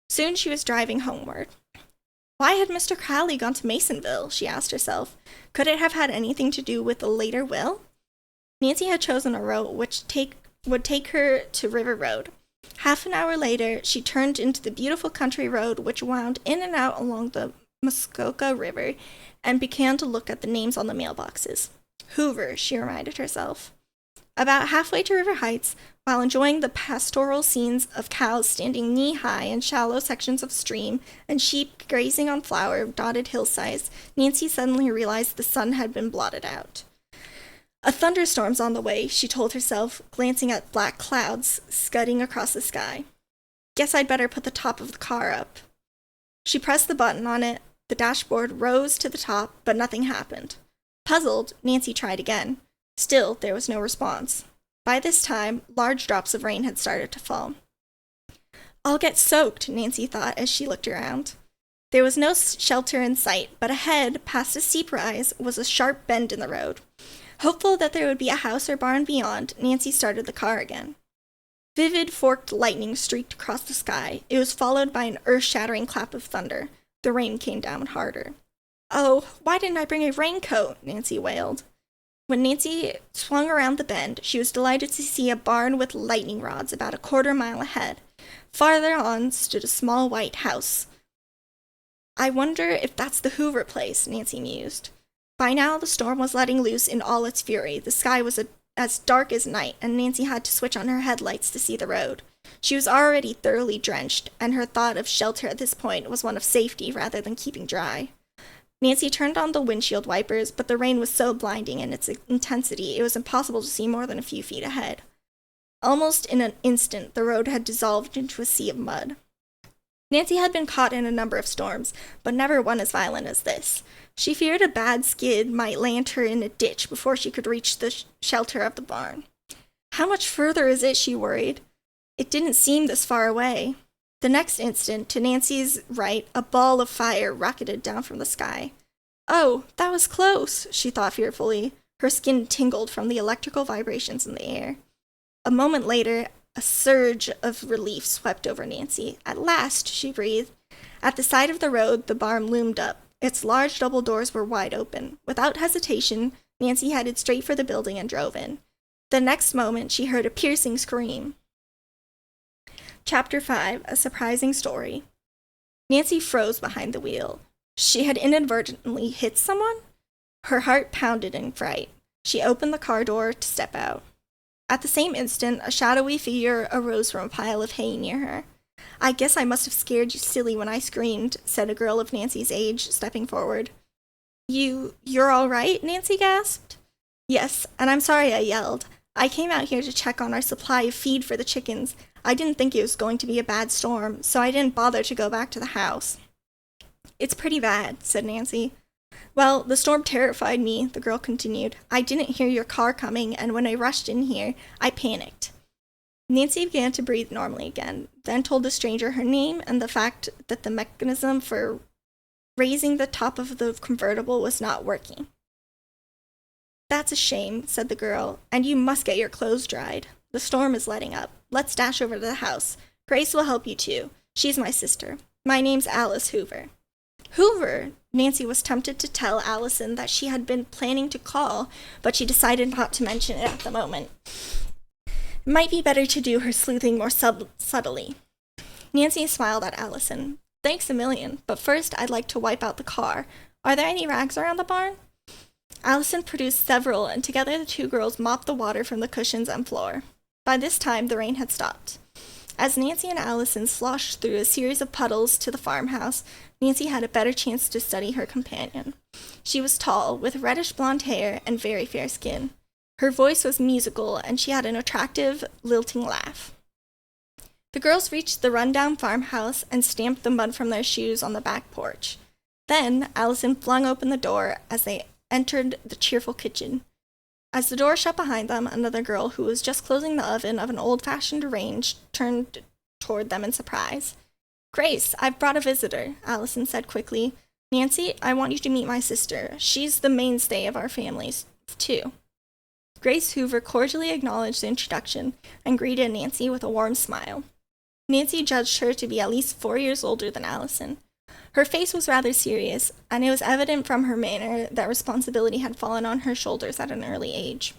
Soon she was driving homeward. Why had Mr. Crowley gone to Masonville, she asked herself. Could it have had anything to do with the later will? Nancy had chosen a route which would take her to River Road. Half an hour later, she turned into the beautiful country road which wound in and out along the Muskoka River and began to look at the names on the mailboxes. Hoover, she reminded herself. About halfway to River Heights, while enjoying the pastoral scenes of cows standing knee-high in shallow sections of stream and sheep grazing on flower-dotted hillsides, Nancy suddenly realized the sun had been blotted out. A thunderstorm's on the way, she told herself, glancing at black clouds scudding across the sky. Guess I'd better put the top of the car up. She pressed the button on it. The dashboard rose to the top, but nothing happened. Puzzled, Nancy tried again. Still, there was no response. By this time, large drops of rain had started to fall. I'll get soaked, Nancy thought as she looked around. There was no shelter in sight, but ahead, past a steep rise, was a sharp bend in the road. Hopeful that there would be a house or barn beyond, Nancy started the car again. Vivid forked lightning streaked across the sky. It was followed by an earth-shattering clap of thunder. The rain came down harder. Oh, why didn't I bring a raincoat? Nancy wailed. When Nancy swung around the bend, she was delighted to see a barn with lightning rods about a quarter-mile ahead. Farther on stood a small white house. I wonder if that's the Hoover place, Nancy mused. By now, the storm was letting loose in all its fury. The sky was as dark as night, and Nancy had to switch on her headlights to see the road. She was already thoroughly drenched, and her thought of shelter at this point was one of safety rather than keeping dry. Nancy turned on the windshield wipers, but the rain was so blinding in its intensity it was impossible to see more than a few feet ahead. Almost in an instant, the road had dissolved into a sea of mud. Nancy had been caught in a number of storms, but never one as violent as this. She feared a bad skid might land her in a ditch before she could reach the shelter of the barn. How much further is it, she worried. It didn't seem this far away. The next instant, to Nancy's right, a ball of fire rocketed down from the sky. Oh, that was close, she thought fearfully. Her skin tingled from the electrical vibrations in the air. A moment later, a surge of relief swept over Nancy. At last, she breathed. At the side of the road, the barn loomed up. Its large double doors were wide open. Without hesitation, Nancy headed straight for the building and drove in. The next moment, she heard a piercing scream. Chapter 5, A Surprising Story. Nancy froze behind the wheel. She had inadvertently hit someone? Her heart pounded in fright. She opened the car door to step out. At the same instant, a shadowy figure arose from a pile of hay near her. I guess I must have scared you silly when I screamed, said a girl of Nancy's age, stepping forward. You're all right? Nancy gasped. Yes, and I'm sorry I yelled. I came out here to check on our supply of feed for the chickens. I didn't think it was going to be a bad storm, so I didn't bother to go back to the house. It's pretty bad, said Nancy. Well, the storm terrified me, the girl continued. I didn't hear your car coming, and when I rushed in here, I panicked. Nancy began to breathe normally again, then told the stranger her name and the fact that the mechanism for raising the top of the convertible was not working. That's a shame, said the girl, and you must get your clothes dried. The storm is letting up. Let's dash over to the house. Grace will help you too. She's my sister. My name's Alice Hoover. Hoover! Nancy was tempted to tell Allison that she had been planning to call, but she decided not to mention it at the moment. It might be better to do her sleuthing more subtly. Nancy smiled at Allison. Thanks a million, but first I'd like to wipe out the car. Are there any rags around the barn? Allison produced several, and together the two girls mopped the water from the cushions and floor. By this time, the rain had stopped. As Nancy and Allison sloshed through a series of puddles to the farmhouse, Nancy had a better chance to study her companion. She was tall, with reddish blonde hair and very fair skin. Her voice was musical, and she had an attractive, lilting laugh. The girls reached the rundown farmhouse and stamped the mud from their shoes on the back porch. Then Allison flung open the door as they entered the cheerful kitchen. As the door shut behind them, another girl who was just closing the oven of an old-fashioned range turned toward them in surprise. Grace, I've brought a visitor, Allison said quickly. Nancy, I want you to meet my sister. She's the mainstay of our families, too. Grace Hoover cordially acknowledged the introduction and greeted Nancy with a warm smile. Nancy judged her to be at least 4 years older than Allison. Her face was rather serious, and it was evident from her manner that responsibility had fallen on her shoulders at an early age.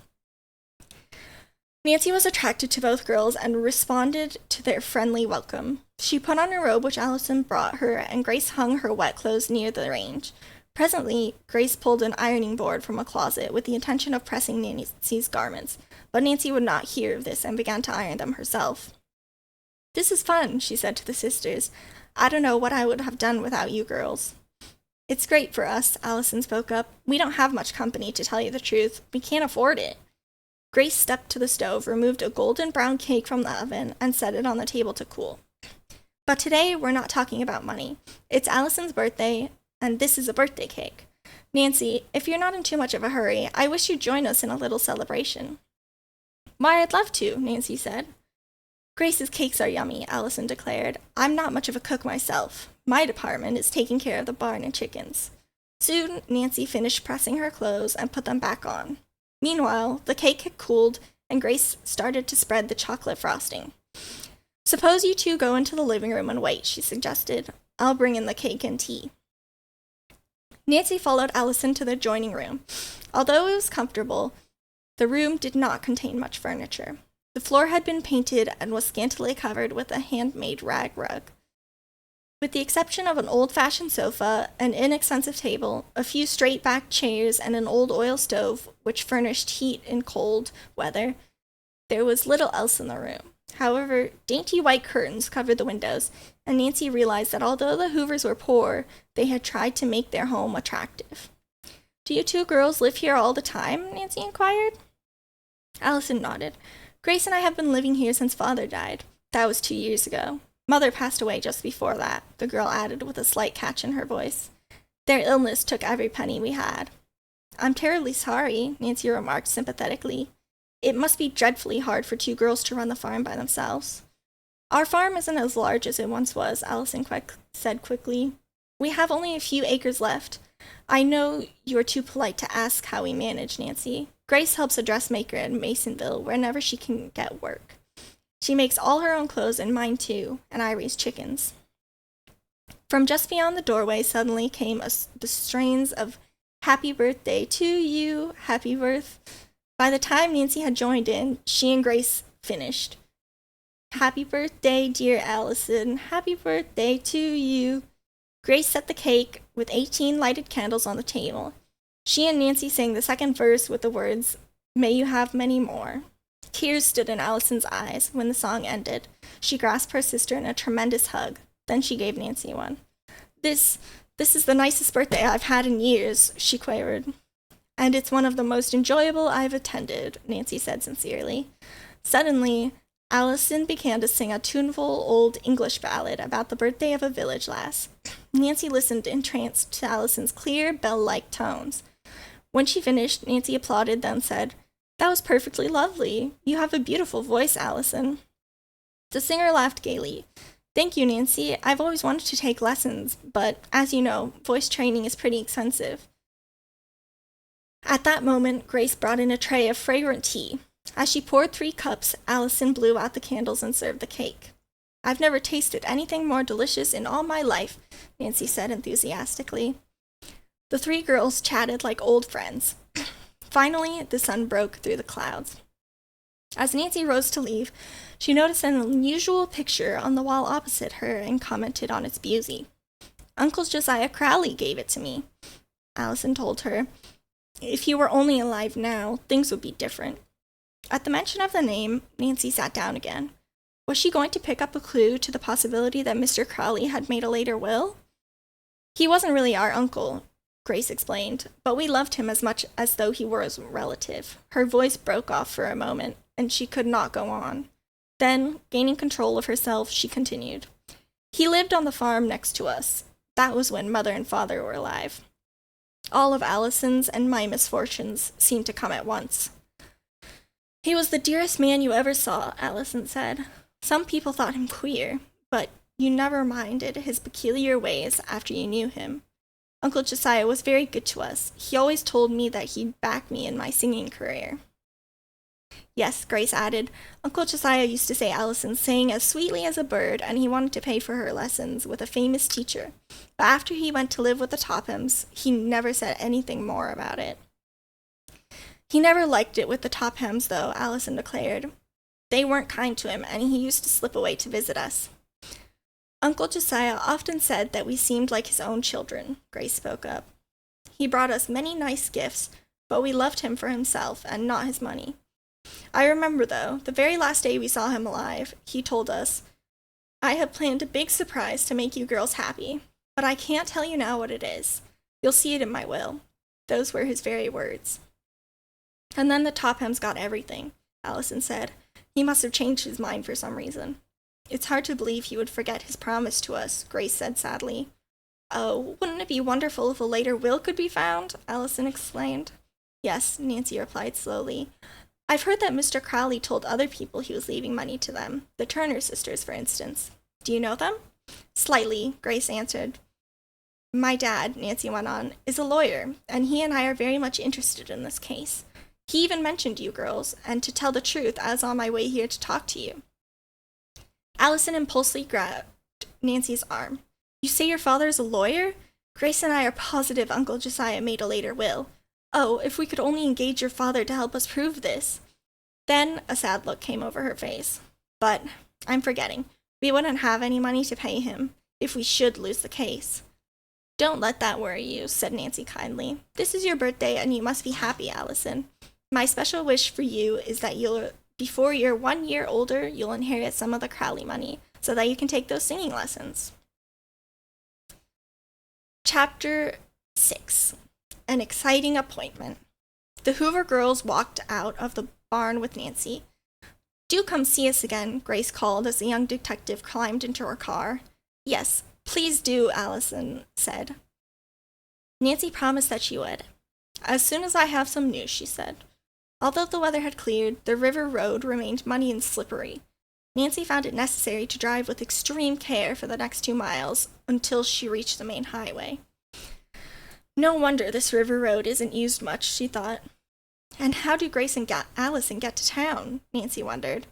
Nancy was attracted to both girls and responded to their friendly welcome. She put on a robe which Allison brought her, and Grace hung her wet clothes near the range. Presently, Grace pulled an ironing board from a closet with the intention of pressing Nancy's garments, but Nancy would not hear of this and began to iron them herself. This is fun, she said to the sisters. I don't know what I would have done without you girls. It's great for us, Allison spoke up. We don't have much company, to tell you the truth. We can't afford it. Grace stepped to the stove, removed a golden brown cake from the oven, and set it on the table to cool. But today, we're not talking about money. It's Allison's birthday, and this is a birthday cake. Nancy, if you're not in too much of a hurry, I wish you'd join us in a little celebration. Why, I'd love to, Nancy said. Grace's cakes are yummy, Allison declared. I'm not much of a cook myself. My department is taking care of the barn and chickens. Soon, Nancy finished pressing her clothes and put them back on. Meanwhile, the cake had cooled, and Grace started to spread the chocolate frosting. Suppose you two go into the living room and wait, she suggested. I'll bring in the cake and tea. Nancy followed Allison to the adjoining room. Although it was comfortable, the room did not contain much furniture. The floor had been painted and was scantily covered with a handmade rag rug. With the exception of an old-fashioned sofa, an inexpensive table, a few straight-backed chairs, and an old oil stove, which furnished heat in cold weather, there was little else in the room. However, dainty white curtains covered the windows, and Nancy realized that although the Hoovers were poor, they had tried to make their home attractive. Do you two girls live here all the time? Nancy inquired. Allison nodded. Grace and I have been living here since Father died. That was 2 years ago. Mother passed away just before that, the girl added with a slight catch in her voice. Their illness took every penny we had. I'm terribly sorry, Nancy remarked sympathetically. It must be dreadfully hard for 2 girls to run the farm by themselves. Our farm isn't as large as it once was, Allison said quickly. We have only a few acres left. I know you're too polite to ask how we manage, Nancy. Grace helps a dressmaker in Masonville whenever she can get work. She makes all her own clothes and mine too, and I raise chickens. From just beyond the doorway suddenly came the strains of Happy Birthday to You, Happy Birth. By the time Nancy had joined in, she and Grace finished. Happy birthday, dear Allison. Happy birthday to you. Grace set the cake with 18 lighted candles on the table. She and Nancy sang the second verse with the words, May you have many more. Tears stood in Allison's eyes when the song ended. She grasped her sister in a tremendous hug. Then she gave Nancy one. This is the nicest birthday I've had in years, she quavered. And it's one of the most enjoyable I've attended, Nancy said sincerely. Suddenly, Allison began to sing a tuneful old English ballad about the birthday of a village lass. Nancy listened entranced to Allison's clear, bell-like tones. When she finished, Nancy applauded, then said, That was perfectly lovely. You have a beautiful voice, Allison. The singer laughed gaily. Thank you, Nancy. I've always wanted to take lessons, but, as you know, voice training is pretty expensive. At that moment, Grace brought in a tray of fragrant tea. As she poured 3 cups, Allison blew out the candles and served the cake. I've never tasted anything more delicious in all my life, Nancy said enthusiastically. The 3 girls chatted like old friends. Finally, the sun broke through the clouds. As Nancy rose to leave, she noticed an unusual picture on the wall opposite her and commented on its beauty. Uncle Josiah Crowley gave it to me, Allison told her. If he were only alive now, things would be different. At the mention of the name, Nancy sat down again. Was she going to pick up a clue to the possibility that Mr. Crowley had made a later will? He wasn't really our uncle, Grace explained, but we loved him as much as though he were a relative. Her voice broke off for a moment, and she could not go on. Then, gaining control of herself, she continued. He lived on the farm next to us. That was when Mother and Father were alive. All of Allison's and my misfortunes seemed to come at once. He was the dearest man you ever saw, Allison said. Some people thought him queer, but You never minded his peculiar ways after you knew him. Uncle Josiah was very good to us. He always told me that he'd back me in my singing career. Yes, Grace added. Uncle Josiah used to say Allison sang as sweetly as a bird, and he wanted to pay for her lessons with a famous teacher. But after he went to live with the Tophams, he never said anything more about it. He never liked it with the Tophams, though, Allison declared. They weren't kind to him, and he used to slip away to visit us. Uncle Josiah often said that we seemed like his own children, Grace spoke up. He brought us many nice gifts, but we loved him for himself and not his money. I remember, though, the very last day we saw him alive, he told us, I have planned a big surprise to make you girls happy, but I can't tell you now what it is. You'll see it in my will. Those were his very words. And then the Tophams got everything, Allison said. He must have changed his mind for some reason. It's hard to believe he would forget his promise to us, Grace said sadly. Oh, wouldn't it be wonderful if a later will could be found? Allison exclaimed. Yes, Nancy replied slowly. I've heard that Mr. Crowley told other people he was leaving money to them, the Turner sisters, for instance. Do you know them? Slightly, Grace answered. My dad, Nancy went on, is a lawyer, and he and I are very much interested in this case. He even mentioned you girls, and to tell the truth, I was on my way here to talk to you. Allison impulsively grabbed Nancy's arm. You say your father is a lawyer? Grace and I are positive Uncle Josiah made a later will. Oh, if we could only engage your father to help us prove this. Then a sad look came over her face. But I'm forgetting. We wouldn't have any money to pay him, if we should lose the case. Don't let that worry you, said Nancy kindly. This is your birthday, and you must be happy, Allison. My special wish for you is that before you're 1 year older, you'll inherit some of the Crowley money, so that you can take those singing lessons. Chapter 6. An exciting appointment. The Hoover girls walked out of the barn with Nancy. Do come see us again, Grace called as the young detective climbed into her car. Yes, please do, Allison said. Nancy promised that she would. As soon as I have some news, she said. Although the weather had cleared, the river road remained muddy and slippery. Nancy found it necessary to drive with extreme care for the next 2 miles until she reached the main highway. No wonder this river road isn't used much, she thought. And how do Grace and Allison get to town? Nancy wondered.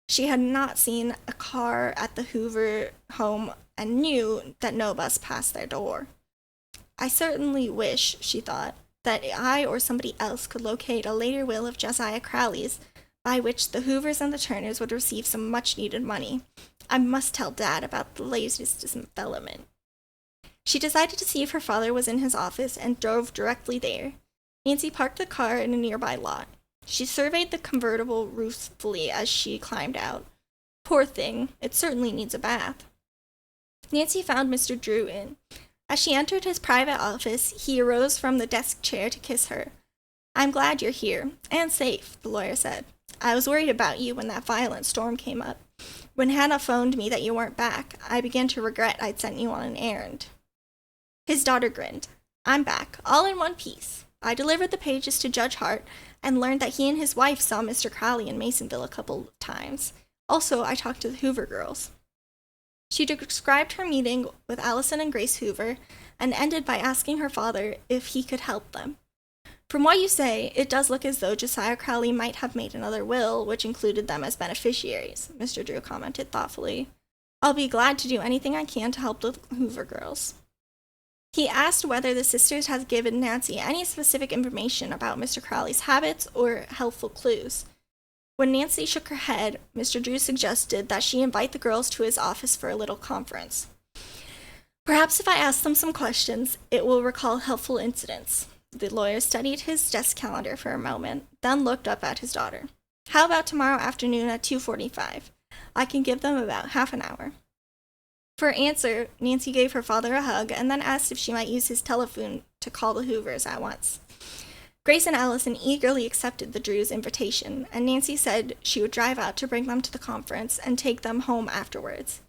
She had not seen a car at the Hoover home and knew that no bus passed their door. I certainly wish, she thought, that I or somebody else could locate a later will of Josiah Crowley's by which the Hoovers and the Turners would receive some much-needed money. I must tell Dad about the latest development. She decided to see if her father was in his office and drove directly there. Nancy parked the car in a nearby lot. She surveyed the convertible ruefully as she climbed out. Poor thing, it certainly needs a bath. Nancy found Mr. Drew in. As she entered his private office, he arose from the desk chair to kiss her. I'm glad you're here, and safe, the lawyer said. I was worried about you when that violent storm came up. When Hannah phoned me that you weren't back, I began to regret I'd sent you on an errand. His daughter grinned. I'm back, all in one piece. I delivered the pages to Judge Hart and learned that he and his wife saw Mr. Crowley in Masonville a couple of times. Also, I talked to the Hoover girls. She described her meeting with Allison and Grace Hoover and ended by asking her father if he could help them. From what you say, it does look as though Josiah Crowley might have made another will, which included them as beneficiaries, Mr. Drew commented thoughtfully. I'll be glad to do anything I can to help the Hoover girls. He asked whether the sisters had given Nancy any specific information about Mr. Crowley's habits or helpful clues. When Nancy shook her head, Mr. Drew suggested that she invite the girls to his office for a little conference. Perhaps if I ask them some questions, it will recall helpful incidents. The lawyer studied his desk calendar for a moment, then looked up at his daughter. How about tomorrow afternoon at 2:45? I can give them about half an hour. For answer, Nancy gave her father a hug and then asked if she might use his telephone to call the Hoovers at once. Grace and Allison eagerly accepted the Drews' invitation, and Nancy said she would drive out to bring them to the conference and take them home afterwards.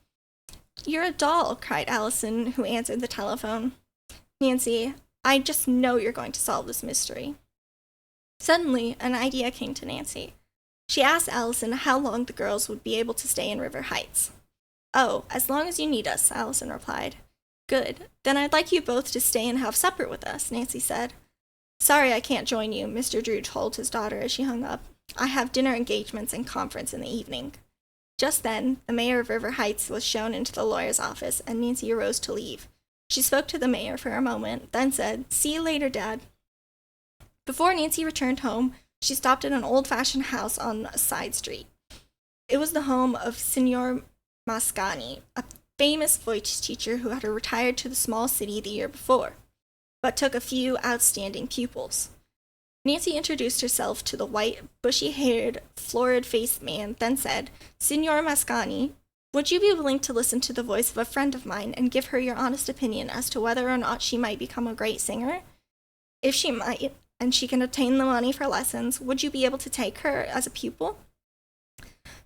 You're a doll, cried Allison, who answered the telephone. Nancy, I just know you're going to solve this mystery. Suddenly, an idea came to Nancy. She asked Allison how long the girls would be able to stay in River Heights. Oh, as long as you need us, Allison replied. Good. Then I'd like you both to stay and have supper with us, Nancy said. Sorry I can't join you, Mr. Drew told his daughter as she hung up. I have dinner engagements and conference in the evening. Just then, the mayor of River Heights was shown into the lawyer's office, and Nancy arose to leave. She spoke to the mayor for a moment, then said, "See you later, Dad." Before Nancy returned home, she stopped at an old-fashioned house on a side street. It was the home of Signor Mascani, a famous voice teacher who had retired to the small city the year before, but took a few outstanding pupils. Nancy introduced herself to the white, bushy-haired, florid-faced man, then said, "Signor Mascani, would you be willing to listen to the voice of a friend of mine and give her your honest opinion as to whether or not she might become a great singer? If she might, and she can obtain the money for lessons, would you be able to take her as a pupil?"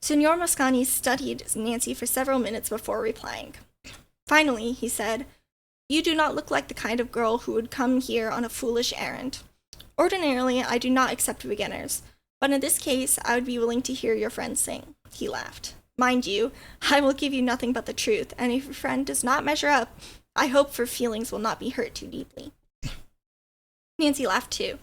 Signor Mascani studied Nancy for several minutes before replying. Finally, he said, "You do not look like the kind of girl who would come here on a foolish errand. Ordinarily, I do not accept beginners, but in this case, I would be willing to hear your friend sing." He laughed. "Mind you, I will give you nothing but the truth, and if your friend does not measure up, I hope her feelings will not be hurt too deeply." Nancy laughed too.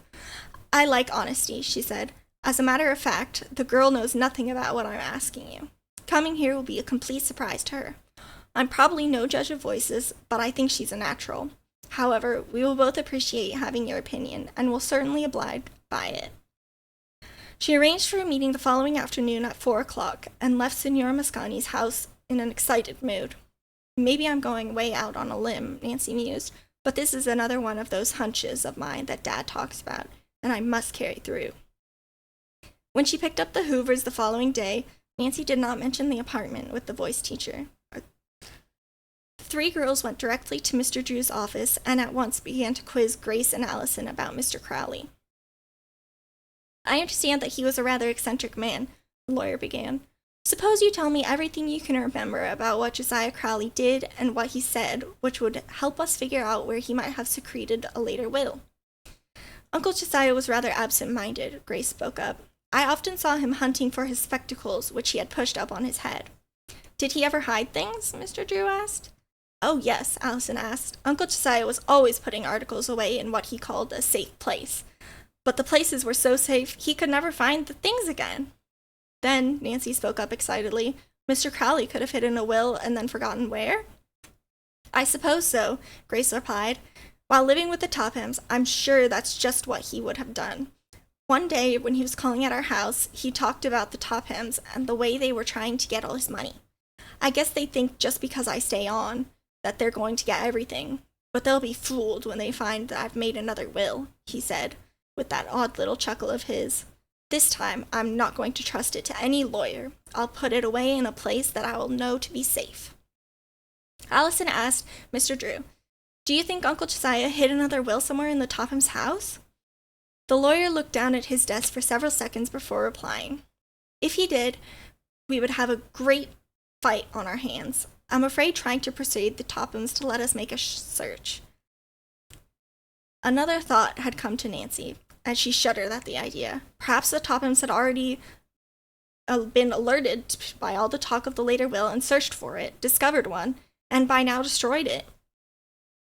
"I like honesty," she said. "As a matter of fact, the girl knows nothing about what I'm asking you. Coming here will be a complete surprise to her. I'm probably no judge of voices, but I think she's a natural. However, we will both appreciate having your opinion, and will certainly abide by it." She arranged for a meeting the following afternoon at 4 o'clock, and left Signor Mascani's house in an excited mood. Maybe I'm going way out on a limb, Nancy mused, but this is another one of those hunches of mine that Dad talks about, and I must carry through. When she picked up the Hoovers the following day, Nancy did not mention the apartment with the voice teacher. The three girls went directly to Mr. Drew's office and at once began to quiz Grace and Allison about Mr. Crowley. "I understand that he was a rather eccentric man," the lawyer began. "Suppose you tell me everything you can remember about what Josiah Crowley did and what he said, which would help us figure out where he might have secreted a later will." "Uncle Josiah was rather absent-minded," Grace spoke up. "I often saw him hunting for his spectacles, which he had pushed up on his head." "Did he ever hide things?" Mr. Drew asked. "Oh, yes," Allison asked. "Uncle Josiah was always putting articles away in what he called a safe place. But the places were so safe, he could never find the things again." "Then," Nancy spoke up excitedly, "Mr. Crowley could have hidden a will and then forgotten where?" "I suppose so," Grace replied. "While living with the Tophams, I'm sure that's just what he would have done. One day, when he was calling at our house, he talked about the Tophams and the way they were trying to get all his money. I guess they think just because I stay on, that they're going to get everything. But they'll be fooled when they find that I've made another will," he said, with that odd little chuckle of his. "This time, I'm not going to trust it to any lawyer. I'll put it away in a place that I will know to be safe." Allison asked Mr. Drew, "Do you think Uncle Josiah hid another will somewhere in the Tophams' house?" The lawyer looked down at his desk for several seconds before replying. "If he did, we would have a great fight on our hands. I'm afraid trying to persuade the Tophams to let us make a search." Another thought had come to Nancy, and she shuddered at the idea. Perhaps the Tophams had already been alerted by all the talk of the later will and searched for it, discovered one, and by now destroyed it.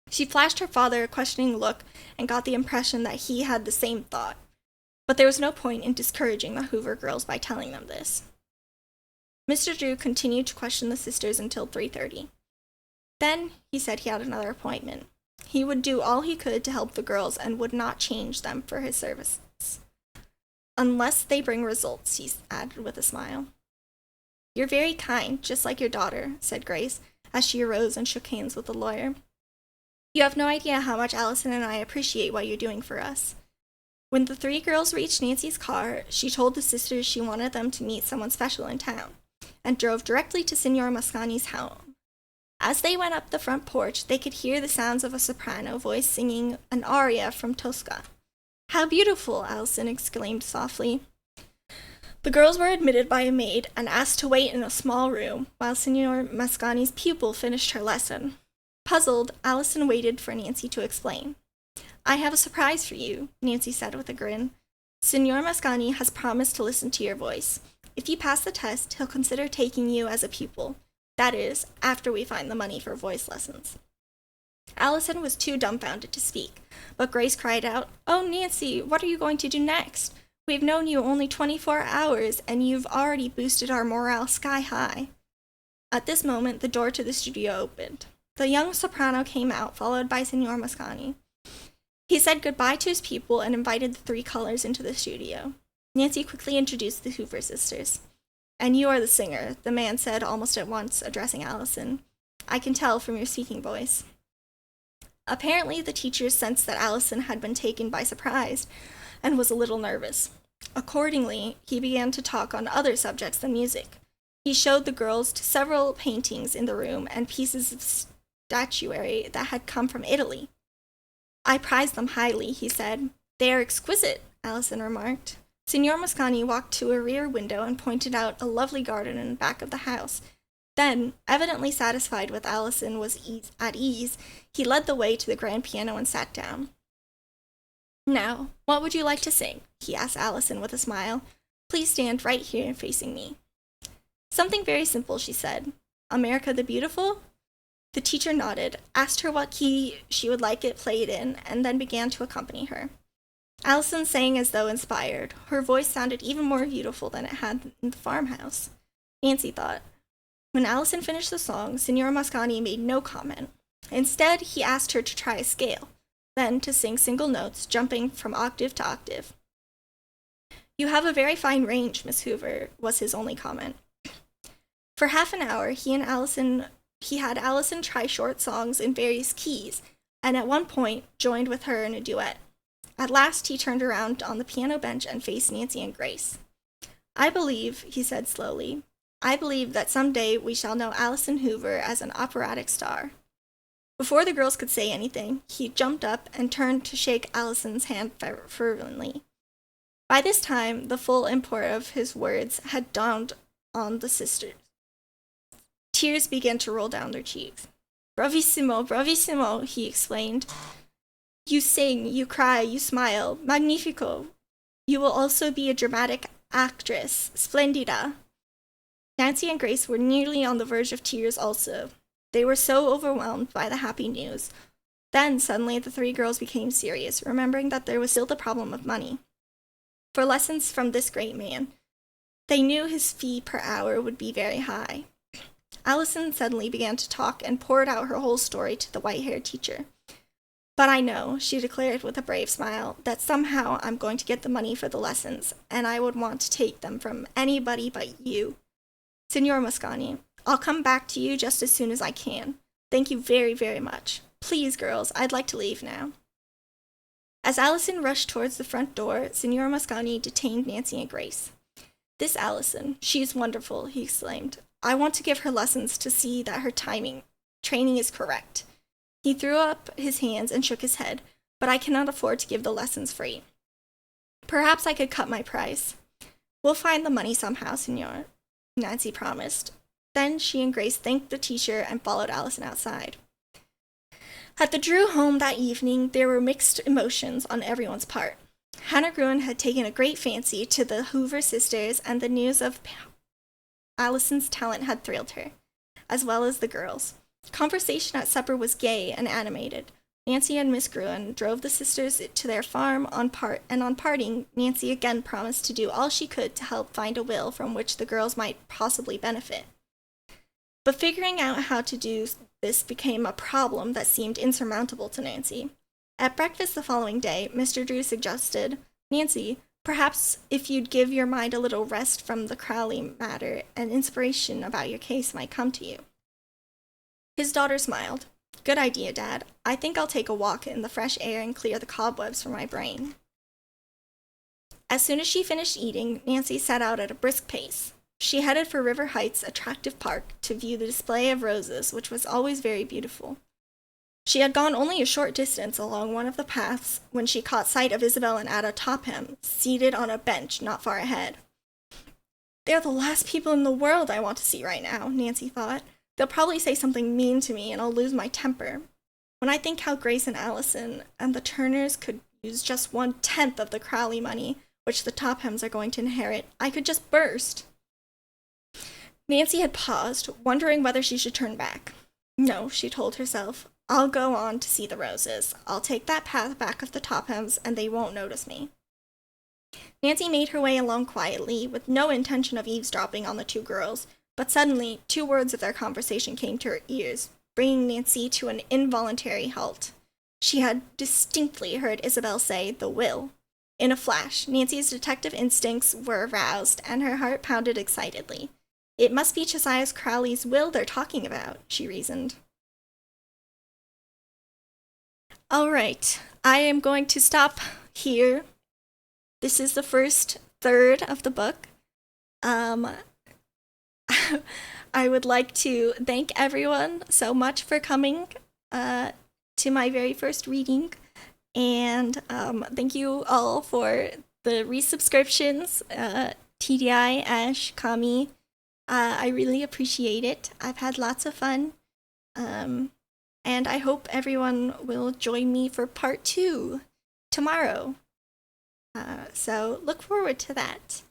She flashed her father a questioning look and got the impression that he had the same thought. But there was no point in discouraging the Hoover girls by telling them this. Mr. Drew continued to question the sisters until 3:30. Then he said he had another appointment. He would do all he could to help the girls and would not change them for his services. "Unless they bring results," he added with a smile. "You're very kind, just like your daughter," said Grace, as she arose and shook hands with the lawyer. "You have no idea how much Allison and I appreciate what you're doing for us." When the three girls reached Nancy's car, she told the sisters she wanted them to meet someone special in town, and drove directly to Signor Mascani's home. As they went up the front porch, they could hear the sounds of a soprano voice singing an aria from Tosca. "How beautiful!" Allison exclaimed softly. The girls were admitted by a maid and asked to wait in a small room while Signor Mascani's pupil finished her lesson. Puzzled, Allison waited for Nancy to explain. "I have a surprise for you," Nancy said with a grin. "Signor Mascani has promised to listen to your voice. If you pass the test, he'll consider taking you as a pupil. That is, after we find the money for voice lessons. Allison was too dumbfounded to speak, but Grace cried out, "Oh, Nancy, what are you going to do next? We've known you only 24 hours, and you've already boosted our morale sky high." At this moment, the door to the studio opened. The young soprano came out, followed by Signor Moscani. He said goodbye to his people and invited the three colors into the studio. Nancy quickly introduced the Hoover sisters. "And you are the singer," the man said almost at once, addressing Allison. "I can tell from your speaking voice." Apparently, the teachers sensed that Allison had been taken by surprise and was a little nervous. Accordingly, he began to talk on other subjects than music. He showed the girls to several paintings in the room and pieces of statuary that had come from Italy. "I prize them highly," he said. "They are exquisite," Allison remarked. Signor Moscani walked to a rear window and pointed out a lovely garden in the back of the house. Then, evidently satisfied with Allison was at ease, he led the way to the grand piano and sat down. "Now, what would you like to sing?" he asked Allison with a smile. "Please stand right here facing me." "Something very simple," she said. "America the Beautiful?" The teacher nodded, asked her what key she would like it played in, and then began to accompany her. Allison sang as though inspired. Her voice sounded even more beautiful than it had in the farmhouse, Nancy thought. When Allison finished the song, Signor Moscani made no comment. Instead, he asked her to try a scale, then to sing single notes, jumping from octave to octave. "You have a very fine range, Miss Hoover," was his only comment. For half an hour, he had Allison try short songs in various keys, and at one point joined with her in a duet. At last, he turned around on the piano bench and faced Nancy and Grace. "I believe," he said slowly, "I believe that someday we shall know Allison Hoover as an operatic star." Before the girls could say anything, he jumped up and turned to shake Allison's hand fervently. By this time, the full import of his words had dawned on the sisters. Tears began to roll down their cheeks. "Bravissimo, bravissimo," he exclaimed. "You sing, you cry, you smile. Magnifico. You will also be a dramatic actress. Splendida." Nancy and Grace were nearly on the verge of tears also. They were so overwhelmed by the happy news. Then, suddenly, the three girls became serious, remembering that there was still the problem of money. For lessons from this great man, they knew his fee per hour would be very high. Allison suddenly began to talk and poured out her whole story to the white-haired teacher. "But I know," she declared with a brave smile, "that somehow I'm going to get the money for the lessons, and I would want to take them from anybody but you. Signor Moscani, I'll come back to you just as soon as I can. Thank you very, very much. Please, girls, I'd like to leave now." As Allison rushed towards the front door, Signor Moscani detained Nancy and Grace. "This Allison, she's wonderful," he exclaimed. "I want to give her lessons to see that her training is correct." He threw up his hands and shook his head, "But I cannot afford to give the lessons free. Perhaps I could cut my price." "We'll find the money somehow, Signor," Nancy promised. Then she and Grace thanked the teacher and followed Allison outside. At the Drew home that evening, there were mixed emotions on everyone's part. Hannah Gruen had taken a great fancy to the Hoover sisters, and the news of Allison's talent had thrilled her, as well as the girls. Conversation at supper was gay and animated. Nancy and Miss Gruen drove the sisters to their farm on parting, Nancy again promised to do all she could to help find a will from which the girls might possibly benefit. But figuring out how to do this became a problem that seemed insurmountable to Nancy. At breakfast the following day, Mr. Drew suggested, "Nancy, perhaps if you'd give your mind a little rest from the Crowley matter, an inspiration about your case might come to you." His daughter smiled. "Good idea, Dad. I think I'll take a walk in the fresh air and clear the cobwebs from my brain." As soon as she finished eating, Nancy set out at a brisk pace. She headed for River Heights' attractive park to view the display of roses, which was always very beautiful. She had gone only a short distance along one of the paths when she caught sight of Isabel and Ada Topham, seated on a bench not far ahead. "They're the last people in the world I want to see right now," Nancy thought. "They'll probably say something mean to me, and I'll lose my temper. When I think how Grace and Allison and the Turners could use just 1/10 of the Crowley money, which the Tophams are going to inherit, I could just burst." Nancy had paused, wondering whether she should turn back. No, she told herself. I'll go on to see the roses. I'll take that path back of the Tophams, and they won't notice me. Nancy made her way along quietly, with no intention of eavesdropping on the two girls, but suddenly 2 words of their conversation came to her ears, bringing Nancy to an involuntary halt. She had distinctly heard Isabel say, "the will." In a flash, Nancy's detective instincts were aroused, and her heart pounded excitedly. It must be Josiah Crowley's will they're talking about, she reasoned. All right, I am going to stop here. This is the first third of the book. I would like to thank everyone so much for coming to my very first reading. And thank you all for the resubscriptions, TDI, Ash, Kami. I really appreciate it. I've had lots of fun. And I hope everyone will join me for part 2 tomorrow. So look forward to that.